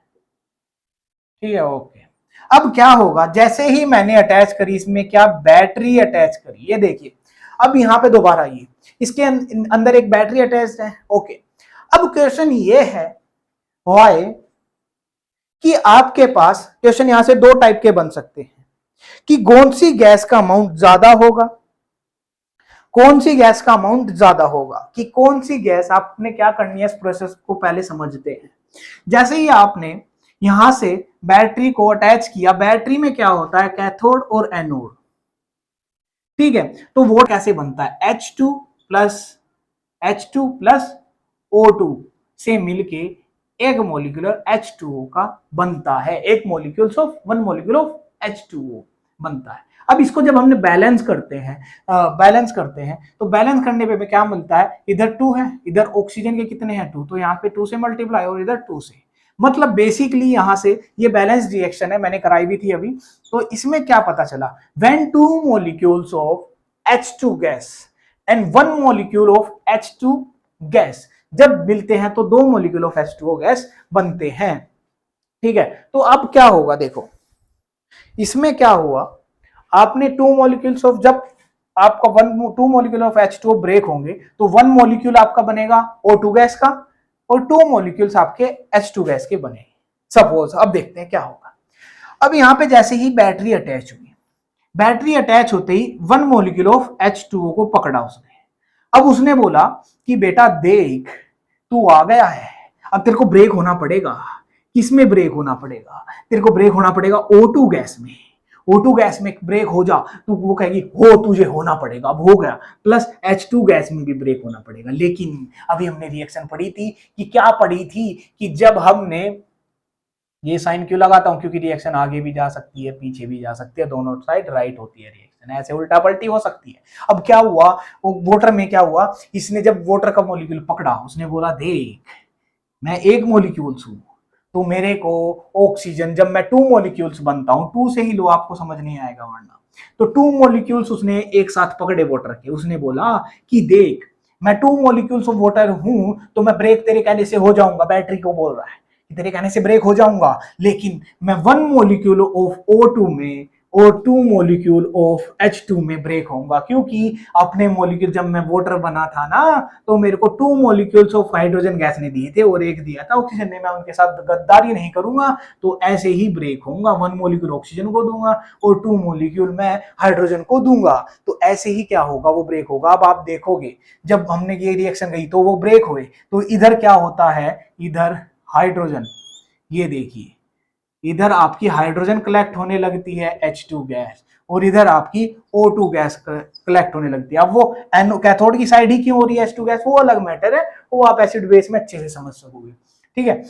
ठीक है, ओके। अब क्या होगा, जैसे ही मैंने अटैच करी इसमें, क्या बैटरी अटैच करी, ये देखिए, अब यहाँ पे दोबारा ये इसके अंदर एक बैटरी अटैच है। ओके, अब क्वेश्चन ये है वाई, कि आपके पास क्वेश्चन यहां से दो टाइप के बन सकते हैं, कि कौन सी गैस का अमाउंट ज्यादा होगा, कौन सी गैस का अमाउंट ज्यादा होगा, कि कौन सी गैस, आपने क्या करनी है, इस प्रोसेस को पहले समझते हैं। जैसे ही आपने यहां से बैटरी को अटैच किया, बैटरी में क्या होता है, कैथोड और एनोड। ठीक है, तो वो कैसे बनता है, H2 प्लस से मिलके एक मॉलिक्यूलर H2O का बनता है, एक molecules of one molecule of H2O बनता है। अब इसको जब हमने बैलेंस करते हैं, तो बैलेंस करने पे क्या मिलता है, इधर 2 है, इधर ऑक्सीजन के कितने हैं 2, तो यहाँ पे 2 से मल्टीप्लाई और इधर 2 से, मतलब बेसिकली यहां से ये बैलेंस रिएक्शन है, मैंने कराई भी थी अभी। तो इसमें क्या पता चला, when two molecules of H2 gas and one molecule of H2 gas जब मिलते हैं तो दो मॉलिक्यूल ऑफ H2O गैस बनते हैं। ठीक है, तो अब क्या होगा देखो, इसमें क्या हुआ, आपने टू मॉलिक्यूल्स ऑफ, जब आपका to molecule of H2O break होंगे तो वन मॉलिक्यूल आपका बनेगा O2 गैस का और टू मॉलिक्यूल्स आपके H2 गैस के बनेंगे सपोज। अब देखते हैं क्या होगा। अब यहां पे जैसे ही बैटरी अटैच हुई, बैटरी अटैच होते ही वन मॉलिक्यूल ऑफ H2O को पकड़ा उसने। अब उसने बोला कि बेटा देख, तू आ गया है, अब तेरे को ब्रेक होना पड़ेगा। किसमें ब्रेक होना पड़ेगा, तेरे को ब्रेक होना पड़ेगा O2 गैस में। O2 गैस में ब्रेक हो जा, तू वो कहेगी हो, तुझे होना पड़ेगा, अब हो गया। प्लस H2 गैस में भी ब्रेक होना पड़ेगा। लेकिन अभी हमने रिएक्शन पढ़ी थी कि क्या पढ़ी थी, कि जब हमने, ये साइन क्यों लगाता हूं, क्योंकि रिएक्शन आगे भी जा सकती है पीछे भी जा सकती है, दोनों साइड राइट होती है रिएक्शन, ऐसे उल्टा पलटी हो सकती है। अब क्या हुआ, वो वोटर में क्या हुआ, इसने जब वोटर का मॉलिक्यूल पकड़ा, उसने बोला देख, मैं एक मॉलिक्यूल्स हूं, तो मेरे को ऑक्सीजन, जब मैं टू मॉलिक्यूल्स बनता हूं, टू से ही लो, आपको समझ नहीं आएगा वरना, तो टू मॉलिक्यूल्स उसने एक साथ पकड़े वोटर के। उसने बोला कि देख, मैं टू मॉलिक्यूल्स ऑफ वाटर हूं, तो मैं ब्रेक तेरे कहने से हो जाऊंगा, बैटरी को बोल रहा है कि तेरे कहने से ब्रेक हो जाऊंगा। लेकिन मैं वन मॉलिक्यूल ऑफ O2 में और टू मॉलिक्यूल ऑफ H2 में ब्रेक होऊंगा, क्योंकि अपने मॉलिक्यूल जब मैं वाटर बना था ना, तो मेरे को two molecules of hydrogen gas ने दिए थे और एक दिया था ऑक्सीजन ने। मैं उनके साथ गद्दारी नहीं करूंगा, तो ऐसे ही ब्रेक होऊंगा, वन मॉलिक्यूल ऑक्सीजन को दूंगा और टू मॉलिक्यूल मैं हाइड्रोजन को दूंगा, तो ऐसे ही क्या होगा, वो ब्रेक होगा। अब आप देखोगे जब हमने ये रिएक्शन गई तो वो ब्रेक हुए, तो इधर क्या होता है, इधर हाइड्रोजन, ये देखिए, इधर आपकी हाइड्रोजन कलेक्ट होने लगती है H2 गैस, और इधर आपकी O2 गैस कलेक्ट होने लगती है। अब वो कैथोड की साइड ही क्यों हो रही है H2 गैस, वो अलग मैटर है, वो आप एसिड बेस में अच्छे से समझ सकोगे। ठीक है,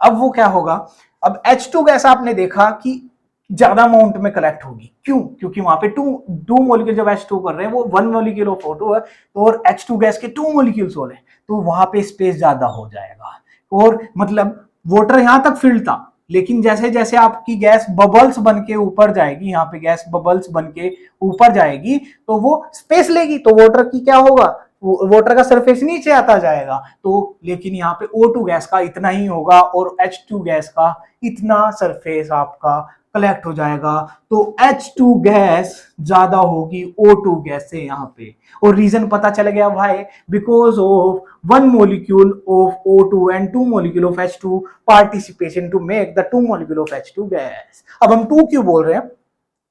अब वो क्या होगा, अब H2 गैस आपने देखा कि ज्यादा अमाउंट में कलेक्ट होगी, क्यों, क्योंकि वहां पे टू मॉलिक्यूल जब H2 कर रहे हैं, वो वन मॉलिक्यूल ऑफ O2 है, तो और H2 गैस के टू मॉलिक्यूल्स हो रहे हैं, तो वहां पे स्पेस ज्यादा हो जाएगा। और मतलब वाटर यहां तक फिल्ड था, लेकिन जैसे जैसे आपकी गैस बबल्स बन के ऊपर जाएगी, यहाँ पे गैस बबल्स बन के ऊपर जाएगी, तो वो स्पेस लेगी, तो वाटर की क्या होगा, वाटर का सरफेस नीचे आता जाएगा। तो लेकिन यहाँ पे O2 गैस का इतना ही होगा और H2 गैस का इतना सरफेस आपका कलेक्ट हो जाएगा, तो H2 गैस ज्यादा होगी O2 गैस से यहाँ पे। और रीजन पता चल गया भाई, because of one molecule of O2 and two molecule of H2 participation to make the two molecule of H2 gas. अब हम टू क्यों बोल रहे हैं,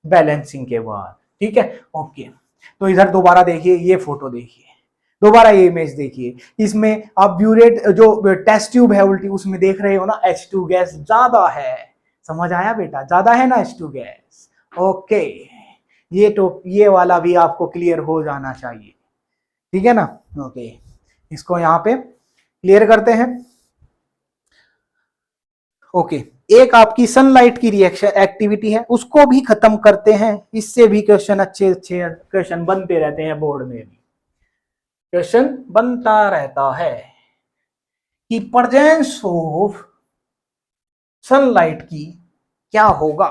बैलेंसिंग के बाद। ठीक है, ओके। तो इधर दोबारा देखिए, ये फोटो देखिए, दोबारा ये इमेज देखिए, इसमें आप ब्यूरेट जो टेस्ट ट्यूब है उल्टी, उसमें देख रहे हो ना H2 गैस ज्यादा है। समझ आया बेटा, ज्यादा है ना H2 गैस। ओके, ये तो ये वाला भी आपको क्लियर हो जाना चाहिए। ठीक है ना, ओके, इसको यहां पे क्लियर करते हैं। ओके, एक आपकी सनलाइट की रिएक्शन एक्टिविटी है, उसको भी खत्म करते हैं। इससे भी क्वेश्चन अच्छे अच्छे क्वेश्चन बनते रहते हैं, बोर्ड में भी क्वेश्चन बनता रहता है कि प्रेजेंस ऑफ सनलाइट की क्या होगा।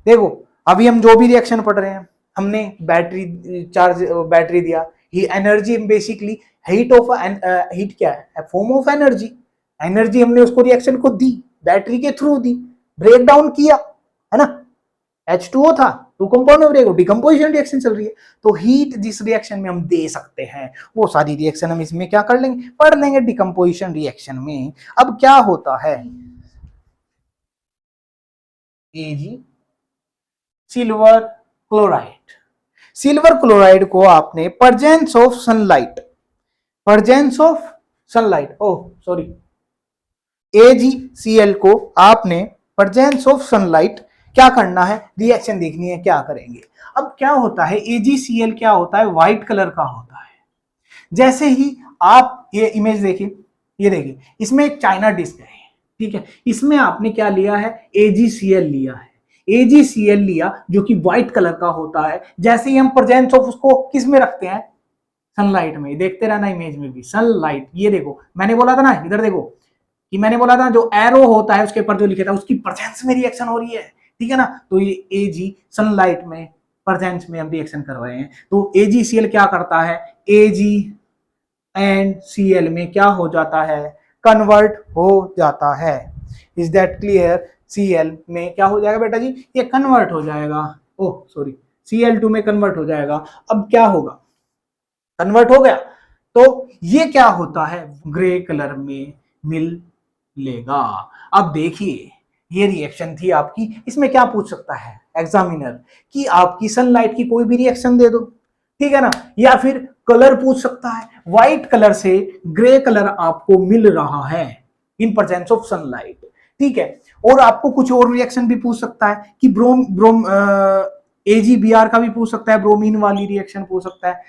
देखो, अभी हम जो भी रिएक्शन पढ़ रहे हैं, हमने बैटरी चार्ज, बैटरी दिया, ये energy basically heat of, heat क्या है, फॉर्म ऑफ एनर्जी, एनर्जी हमने उसको रिएक्शन को दी, बैटरी के थ्रू दी, ब्रेक डाउन किया, है ना, H2O था, टू कंपाउंड में ब्रेक, डिकम्पोजिशन रिएक्शन चल रही है, तो हीट जिस रिएक्शन में हम दे सकते हैं, वो सारी रिएक्शन हम इसमें क्या कर लेंगे, पढ़ लेंगे डिकम्पोजिशन रिएक्शन में। अब क्या होता है, Ag silver chloride, silver chloride को आपने presence of sunlight, presence of sunlight, oh sorry, AgCl को आपने प्रेजेंस ऑफ सनलाइट क्या करना है, रिएक्शन देखनी है, क्या करेंगे। अब क्या होता है, AgCl क्या होता है, व्हाइट कलर का होता है। जैसे ही आप ये इमेज देखिए, ये देखिए, इसमें एक चाइना डिस्क है, ठीक है, इसमें आपने क्या लिया है, AgCl लिया है, AgCl लिया जो कि व्हाइट कलर का होता है। जैसे ही हम प्रेजेंस ऑफ उसको किस में रखते हैं, सनलाइट में, देखते रहना इमेज में भी, सनलाइट, ये देखो मैंने बोला था ना, इधर देखो कि मैंने बोला था जो एरो होता है उसके ऊपर जो लिखा था उसकी प्रेजेंस में रिएक्शन हो रही है, ठीक है ना। तो ये एजी सनलाइट में प्रेजेंस में हम रिएक्शन कर रहे हैं, तो एजीसीएल क्या करता है, एजी एंड सीएल में क्या हो जाता है, कन्वर्ट हो जाता है। Is that clear? सीएल में क्या हो जाएगा बेटा जी, ये कन्वर्ट हो जाएगा, ओह सॉरी, Cl2 में कन्वर्ट हो जाएगा। अब क्या होगा, कन्वर्ट हो गया तो ये क्या होता है, ग्रे कलर में मिल लेगा। अब देखिए ये रिएक्शन थी आपकी, इसमें क्या पूछ सकता है एग्जामिनर कि आपकी सनलाइट की कोई भी रिएक्शन दे दो, ठीक है ना, या फिर कलर पूछ सकता है, व्हाइट कलर से ग्रे कलर आपको मिल रहा है इन प्रेजेंस ऑफ सनलाइट, ठीक है। और आपको कुछ और रिएक्शन भी पूछ सकता है कि ब्रोम ब्रोम एजीबीआर का भी पूछ सकता है, ब्रोमीन वाली रिएक्शन पूछ सकता है,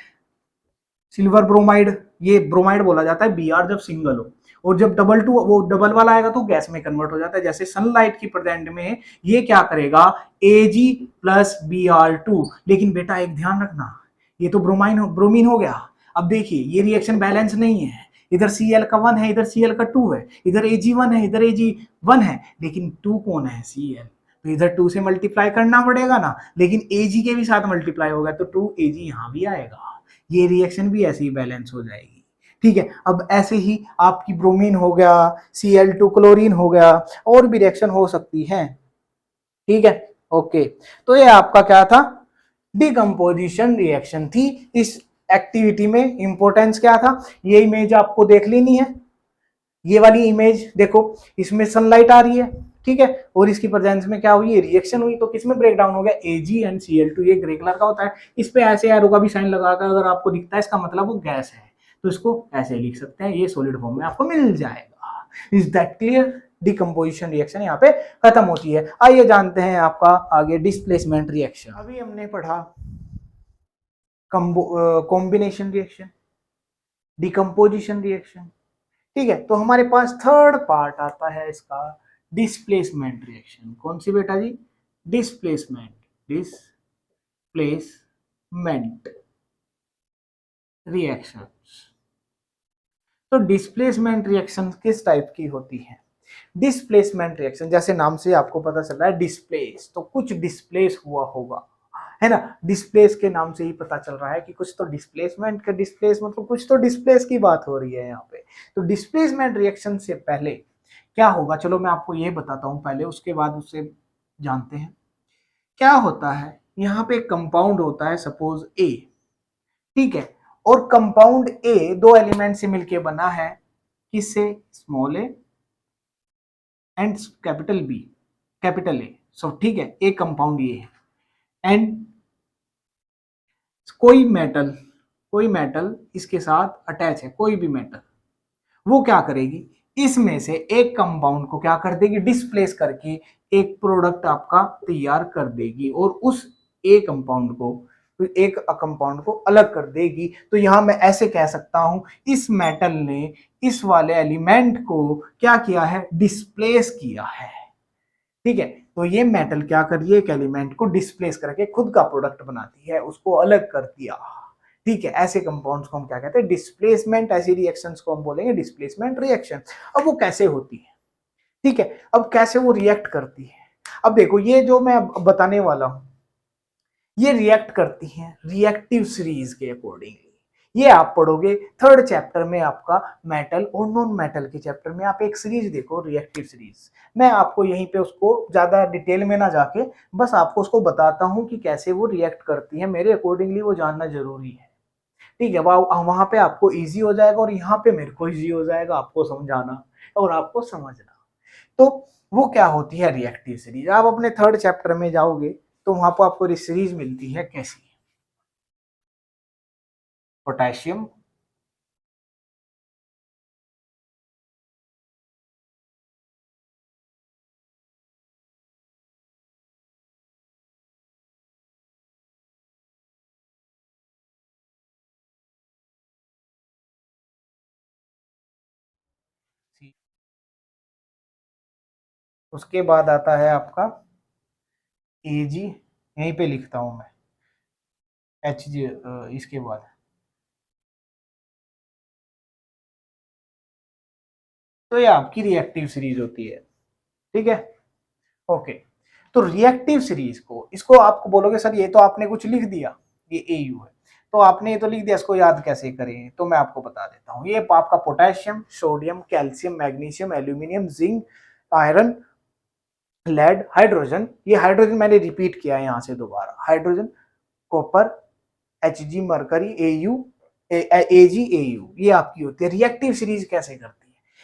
सिल्वर ब्रोमाइड, ये ब्रोमाइड बोला जाता है बीआर जब सिंगल हो, और जब डबल टू वो डबल वाला आएगा तो गैस में कन्वर्ट हो जाता है। जैसे सनलाइट की प्रेजेंट में ये क्या करेगा, एजी प्लस Br2, लेकिन बेटा एक ध्यान रखना, ये तो ब्रोमीन हो गया। अब देखिए ये रिएक्शन बैलेंस नहीं है, इधर Cl का 1 है, इधर Cl का 2 है, इधर Ag1 है, इधर Ag1 है, लेकिन 2 कौन है, Cl, तो इधर 2 से मल्टीप्लाई करना पड़ेगा ना, लेकिन Ag के भी साथ मल्टीप्लाई होगा तो 2Ag यहां भी आएगा, ये रिएक्शन भी ऐसे ही बैलेंस हो जाएगी, ठीक है। अब ऐसे ही आपकी ब्रोमीन हो गया, Cl2 क्लोरीन हो गया, और भी रिएक्शन हो सकती है, ठीक है। ओके, तो ये आपका क्या था, डिकम्पोजिशन रिएक्शन थी। इस एक्टिविटी में इंपॉर्टेंस क्या था, ये इमेज आपको देख लेनी है, ये वाली इमेज देखो, इसमें सनलाइट आ रही है, ठीक है, और इसकी प्रेजेंस में क्या हुई, रिएक्शन हुई, तो किसमें ब्रेक डाउन हो गया, AgNCl2, ये ग्रे कलर का होता है, इस पे ऐसे एरो का भी साइन लगाकर अगर आपको दिखता है इसका मतलब वो गैस है, तो इसको ऐसे लिख सकते हैं, ये सॉलिड फॉर्म में आपको मिल जाएगा। Is that clear? Decomposition reaction यहाँ पे खत्म होती है। आइए जानते हैं आपका आगे डिस्प्लेसमेंट रिएक्शन। अभी हमने पढ़ा कॉम्बिनेशन रिएक्शन, डिकम्पोजिशन रिएक्शन, ठीक है। तो हमारे पास थर्ड पार्ट आता है इसका, डिस्प्लेसमेंट रिएक्शन। कौन सी बेटा जी, डिस्प्लेसमेंट, डिस्प्लेसमेंट रिएक्शन। तो डिस्प्लेसमेंट रिएक्शन किस टाइप की होती है, डिस्प्लेसमेंट रिएक्शन जैसे नाम से आपको पता चल रहा है डिस्प्लेस, तो कुछ डिस्प्लेस हुआ होगा, है ना, डिस्प्लेस के नाम से ही पता चल रहा है कि कुछ तो डिस्प्लेसमेंट का, डिस्प्लेस मतलब कुछ तो डिस्प्लेस की बात हो रही है यहाँ पे। तो डिस्प्लेसमेंट रिएक्शन से पहले क्या होगा, चलो मैं आपको ये बताता हूँ पहले, उसके बाद उससे जानते हैं क्या होता है। यहाँ पे कंपाउंड होता है सपोज ए, ठीक है, और कंपाउंड ए दो एलिमेंट से मिलकर बना है, किससे, small A and capital B, capital A, so ठीक है, एक कंपाउंड ये है, एंड कोई मेटल इसके साथ अटैच है, कोई भी मेटल, वो क्या करेगी, इसमें से एक कंपाउंड को क्या कर देगी, डिस्प्लेस करके एक प्रोडक्ट आपका तैयार कर देगी, और उस एक कंपाउंड को अलग कर देगी। तो यहां मैं ऐसे कह सकता हूं, इस मेटल ने इस वाले एलिमेंट को क्या किया है, डिस्प्लेस किया है, ठीक है। तो ये मेटल क्या कर रही है, एक एलिमेंट को डिस्प्लेस करके खुद का प्रोडक्ट बनाती है, उसको अलग कर दिया, ठीक है। ऐसे कंपाउंड्स को हम क्या कहते हैं, डिस्प्लेसमेंट, ऐसी रिएक्शंस को हम बोलेंगे डिस्प्लेसमेंट रिएक्शन। अब वो कैसे होती है, ठीक है, अब कैसे वो रिएक्ट करती है, अब देखो ये जो मैं बताने वाला हूं, ये रिएक्ट करती हैं रिएक्टिव सीरीज के अकॉर्डिंगली, ये आप पढ़ोगे थर्ड चैप्टर में, आपका मेटल और नॉन मेटल के चैप्टर में, आप एक सीरीज देखो रिएक्टिव सीरीज, मैं आपको यहीं पे उसको ज्यादा डिटेल में ना जाके बस आपको उसको बताता हूं कि कैसे वो रिएक्ट करती है, मेरे अकॉर्डिंगली वो जानना जरूरी है, ठीक है। वहां पे आपको इजी हो जाएगा और यहाँ पे मेरे को इजी हो जाएगा आपको समझाना और आपको समझना। तो वो क्या होती है रिएक्टिव सीरीज, आप अपने थर्ड चैप्टर में जाओगे तो वहां पर आपको सीरीज मिलती है कैसी, पोटेशियम, उसके बाद आता है आपका एजी, यहीं पे लिखता हूं मैं, एच जी, इसके बाद, तो ये आपकी रिएक्टिव सीरीज होती है। ठीक है, ओके। तो रिएक्टिव सीरीज को, इसको आपको बोलोगे सर ये तो आपने कुछ लिख दिया, ये एयू है, तो आपने ये तो लिख दिया, इसको याद कैसे करें? तो मैं आपको बता देता हूँ। ये आपका potassium, sodium, calcium, magnesium, aluminium, zinc, iron, lead, hydrogen, ये हाइड्रोजन मैंने रिपीट किया है यहाँ से दोबारा, hydrogen, copper, Hg, mercury, Au, Ag, Au, ये आपकी होती है। रिएक्टिव सीरीज कैसे करती है?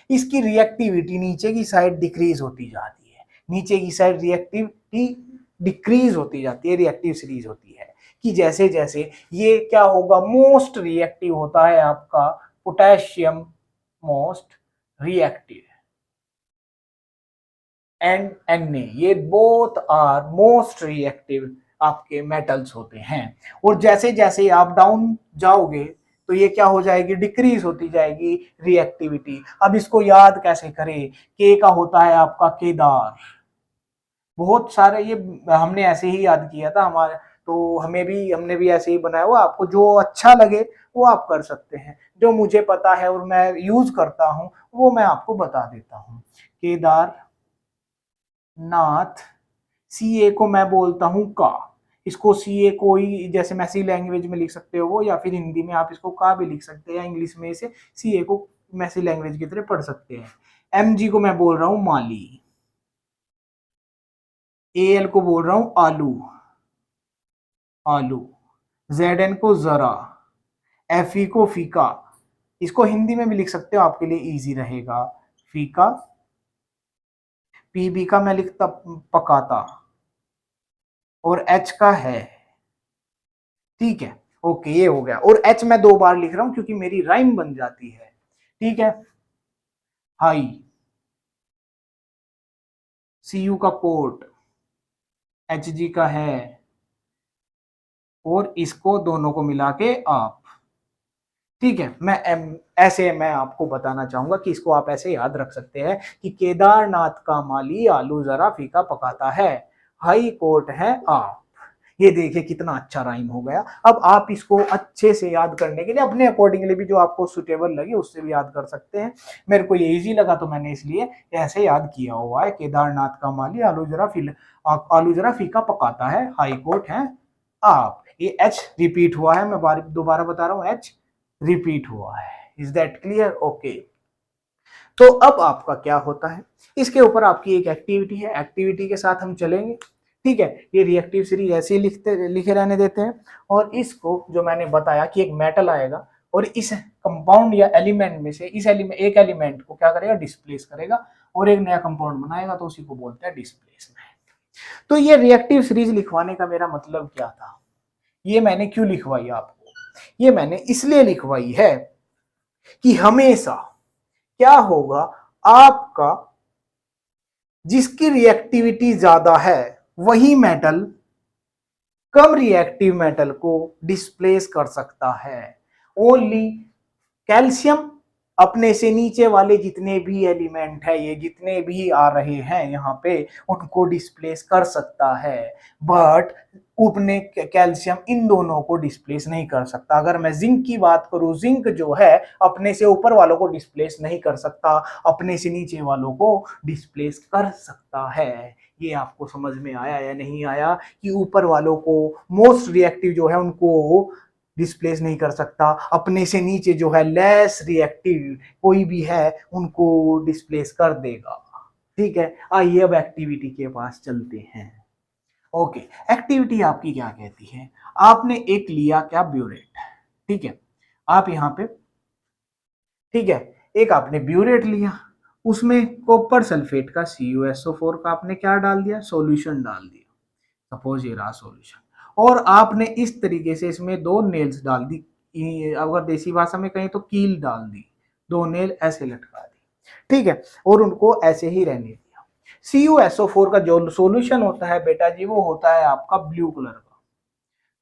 इसकी रिएक्टिविटी नीचे की साइड डिक्रीज होती जाती है, नीचे की साइड रिएक्टिविटी डिक्रीज होती जाती है, रिएक्टिव सीरीज होती है कि जैसे जैसे ये क्या होगा, मोस्ट रिएक्टिव होता है आपका potassium, most reactive, and Na, ये बोथ आर मोस्ट रिएक्टिव आपके मेटल्स होते हैं। और जैसे जैसे आप डाउन जाओगे तो ये क्या हो जाएगी, डिक्रीज होती जाएगी रिएक्टिविटी। अब इसको याद कैसे करें? के का होता है आपका केदार, बहुत सारे ये हमने ऐसे ही याद किया था हमारे, तो हमने भी ऐसे ही बनाया हुआ। आपको जो अच्छा लगे वो आप कर सकते हैं, जो मुझे पता है और मैं यूज करता हूँ वो मैं आपको बता देता हूँ। केदार नाथ, सी ए को मैं बोलता हूँ का, इसको सी ए को ही जैसे मैं सी लैंग्वेज में लिख सकते हो वो, या फिर हिंदी में आप इसको का भी लिख सकते हैं, या इंग्लिश में इसे सी ए को मैसी लैंग्वेज की तरह पढ़ सकते हैं। एम जी को मैं बोल रहा हूँ माली, ए एल को बोल रहा हूँ आलू, आलू, जेड एन को जरा, एफ ई को फीका, इसको हिंदी में भी लिख सकते हो आपके लिए इजी रहेगा, फीका। पीबी का मैं लिखता पकाता, और एच का है, ठीक है, ओके, ये हो गया। और एच मैं 2 बार लिख रहा हूं क्योंकि मेरी राइम बन जाती है, ठीक है। हाई, सी यू का कोट, एच जी का है, और इसको दोनों को मिला के आप, ठीक है। ऐसे मैं आपको बताना चाहूंगा कि इसको आप ऐसे याद रख सकते हैं कि केदारनाथ का माली आलू जरा फीका पकाता है, हाई कोर्ट है आप। ये देखिए कितना अच्छा राइम हो गया। अब आप इसको अच्छे से याद करने के लिए अपने अकॉर्डिंगली भी जो आपको सुटेबल लगे उससे भी याद कर सकते हैं। मेरे को ये इजी लगा तो मैंने इसलिए ऐसे याद किया हुआ है, केदारनाथ का माली आलू जरा फीका पकाता है, हाई कोर्ट है आप। ये एच रिपीट हुआ है, मैं दोबारा बता रहा हूँ, एच रिपीट हुआ है। Is that clear? ओके। तो अब आपका क्या होता है, इसके ऊपर आपकी एक एक्टिविटी है, एक्टिविटी के साथ हम चलेंगे, ठीक है। ये रिएक्टिव सीरीज ऐसे ही लिखे रहने देते हैं। और इसको जो मैंने बताया कि एक मेटल आएगा और इस कंपाउंड या एलिमेंट में से एक एलिमेंट को क्या करेगा, डिस्प्लेस करेगा और एक नया कंपाउंड बनाएगा, तो उसी को बोलते हैं डिस्प्लेसमेंट। तो ये रिएक्टिव सीरीज लिखवाने का मेरा मतलब क्या था, ये मैंने क्यों लिखवाई आपको? ये मैंने इसलिए लिखवाई है कि हमेशा क्या होगा, आपका जिसकी रिएक्टिविटी ज्यादा है वही मेटल कम रिएक्टिव मेटल को डिस्प्लेस कर सकता है। ओनली कैल्शियम अपने से नीचे वाले जितने भी एलिमेंट है, ये जितने भी आ रहे हैं यहाँ पे, उनको डिस्प्लेस कर सकता है, बट अपने कैल्शियम इन दोनों को डिस्प्लेस नहीं कर सकता। अगर मैं जिंक की बात करूं, जिंक जो है अपने से ऊपर वालों को डिस्प्लेस नहीं कर सकता, अपने से नीचे वालों को डिस्प्लेस कर सकता है। ये आपको समझ में आया या नहीं आया कि ऊपर वालों को मोस्ट रिएक्टिव जो है उनको डिस्प्लेस नहीं कर सकता, अपने से नीचे जो है लेस रिएक्टिव कोई भी है उनको डिस्प्लेस कर देगा, ठीक है। आइए अब एक्टिविटी के पास चलते हैं। ओके, एक्टिविटी आपकी क्या कहती है, आपने एक लिया क्या, ब्यूरेट, ठीक है। आप यहाँ पे, ठीक है, एक आपने ब्यूरेट लिया, उसमें कॉपर सल्फेट का CuSO4 का आपने क्या डाल दिया, सॉल्यूशन डाल दिया, सपोज ये रहा सॉल्यूशन। और आपने इस तरीके से इसमें 2 नेल्स डाल दी, अगर देसी भाषा में कहें तो कील डाल दी, 2 नेल ऐसे लटका दी, ठीक है, और उनको ऐसे ही रहने दिया। CuSO4 का जो सॉल्यूशन होता है बेटा जी, वो होता है आपका ब्लू कलर का,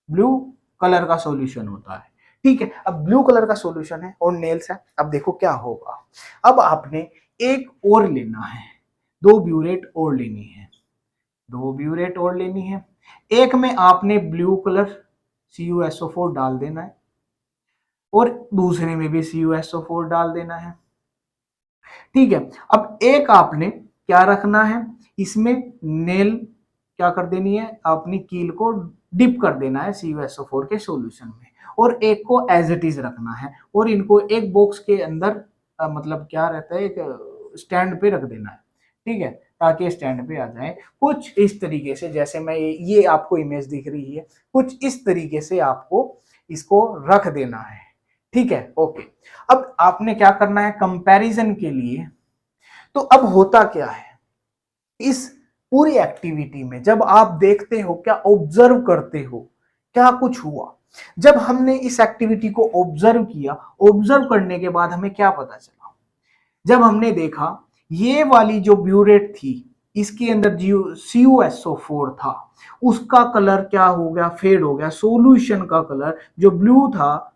ब्लू कलर का सॉल्यूशन होता है, ठीक है। अब ब्लू कलर का सॉल्यूशन है और नेल्स है। अब देखो क्या होगा, अब आपने एक और लेना है, 2 ब्यूरेट और लेनी है, 2 ब्यूरेट और लेनी है। एक में आपने ब्लू कलर CuSO4 डाल देना है और दूसरे में भी CuSO4 डाल देना है। ठीक है। अब एक आपने क्या रखना है, इसमें नेल क्या कर देनी है, अपनी कील को डिप कर देना है CuSO4 के सॉल्यूशन में, और एक को एज इट इज रखना है, और इनको एक बॉक्स के अंदर मतलब क्या रहता है, एक स्टैंड पे रख देना है। ठीक है, ताकि स्टैंड पे आ जाए। कुछ इस तरीके से, जैसे मैं ये आपको इमेज दिख रही है, कुछ इस तरीके से आपको इसको रख देना है। ठीक है, ओके। अब आपने क्या करना है कंपैरिजन के लिए, तो अब होता क्या है इस पूरी एक्टिविटी में, जब आप देखते हो, क्या ऑब्जर्व करते हो, क्या कुछ हुआ। जब हमने इस एक्टिविटी को ऑब्जर्व किया, ऑब्जर्व करने के बाद हमें क्या पता चला, जब हमने देखा ये वाली जो ब्यूरेट थी, इसके अंदर जो CuSO4 था, उसका कलर क्या हो गया, फेड हो गया। सॉल्यूशन का कलर जो ब्लू था,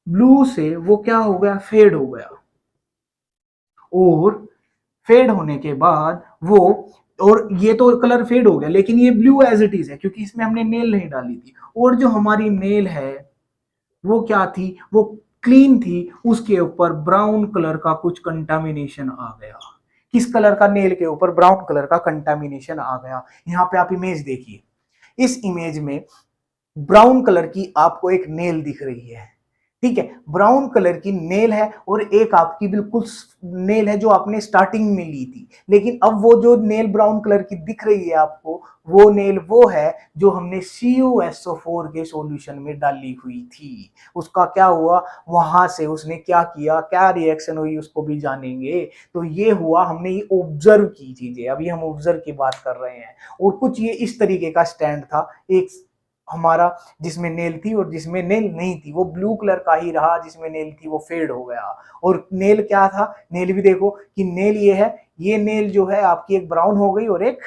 ब्लू से वो क्या हो गया, फेड हो गया। और फेड होने के बाद वो, और ये तो कलर फेड हो गया, लेकिन ये ब्लू एज इट इज है क्योंकि इसमें हमने नेल नहीं डाली थी। और जो हमारी नेल है वो क्या थी, वो क्लीन थी, उसके ऊपर ब्राउन कलर का कुछ कंटामिनेशन आ गया। किस कलर का, नेल के ऊपर ब्राउन कलर का कंटामिनेशन आ गया। यहाँ पे आप इमेज देखिए, इस इमेज में ब्राउन कलर की आपको एक नेल दिख रही है। ठीक है, ब्राउन कलर की नेल है, और एक आपकी बिल्कुल नेल है जो आपने स्टार्टिंग में ली थी। लेकिन अब वो जो नेल ब्राउन कलर की दिख रही है आपको, वो नेल वो है जो हमने CuSO4 के सॉल्यूशन में डाली हुई थी। उसका क्या हुआ, वहां से उसने क्या किया, क्या रिएक्शन हुई, उसको भी जानेंगे। तो ये हुआ, हमने ये ऑब्जर्व की चीजें, अभी हम ऑब्जर्व की बात कर रहे हैं। और कुछ ये इस तरीके का स्टैंड था, एक हमारा जिसमें नेल थी और जिसमें नेल नहीं थी, वो ब्लू कलर का ही रहा, जिसमें नेल थी वो फेड हो गया। और नेल क्या था, नेल भी देखो कि नेल ये है, ये नेल जो है आपकी एक ब्राउन हो गई और एक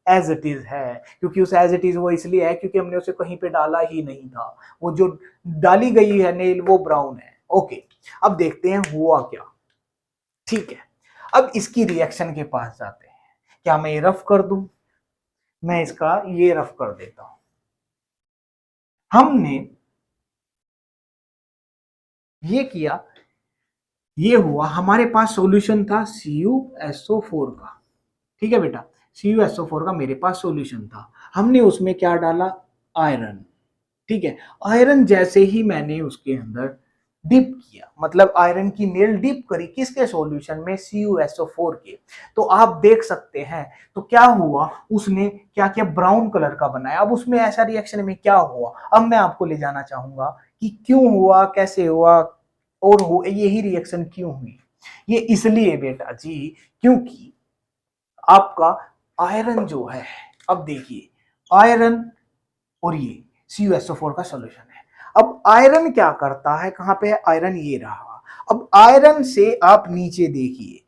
एज इट इज है। क्योंकि उस एज इट इज वो इसलिए है क्योंकि हमने उसे कहीं पे डाला ही नहीं था, वो जो डाली गई है नेल वो ब्राउन है। ओके, अब देखते हैं हुआ क्या। ठीक है, अब इसकी रिएक्शन के पास जाते हैं। क्या मैं ये रफ कर दूं, मैं इसका ये रफ कर देता हूं। हमने ये किया, ये हुआ, हमारे पास सॉल्यूशन था CuSO4 का। ठीक है बेटा, CuSO4 का मेरे पास सॉल्यूशन था। हमने उसमें क्या डाला, आयरन। ठीक है, आयरन जैसे ही मैंने उसके अंदर डिप किया, मतलब आयरन की नेल डिप करी, किसके सॉल्यूशन में, CuSO4 के। तो आप देख सकते हैं, तो क्या हुआ, उसने क्या किया, ब्राउन कलर का बनाया। अब उसमें ऐसा रिएक्शन में क्या हुआ, अब मैं आपको ले जाना चाहूंगा कि क्यों हुआ, कैसे हुआ, और हो यही रिएक्शन क्यों हुई। ये इसलिए बेटा जी, क्योंकि आपका आयरन जो है, अब देखिए आयरन और ये CuSO4 का सॉल्यूशन है। अब आयरन क्या करता है, कहां पे है आयरन, ये रहा। अब आयरन से आप नीचे देखिए,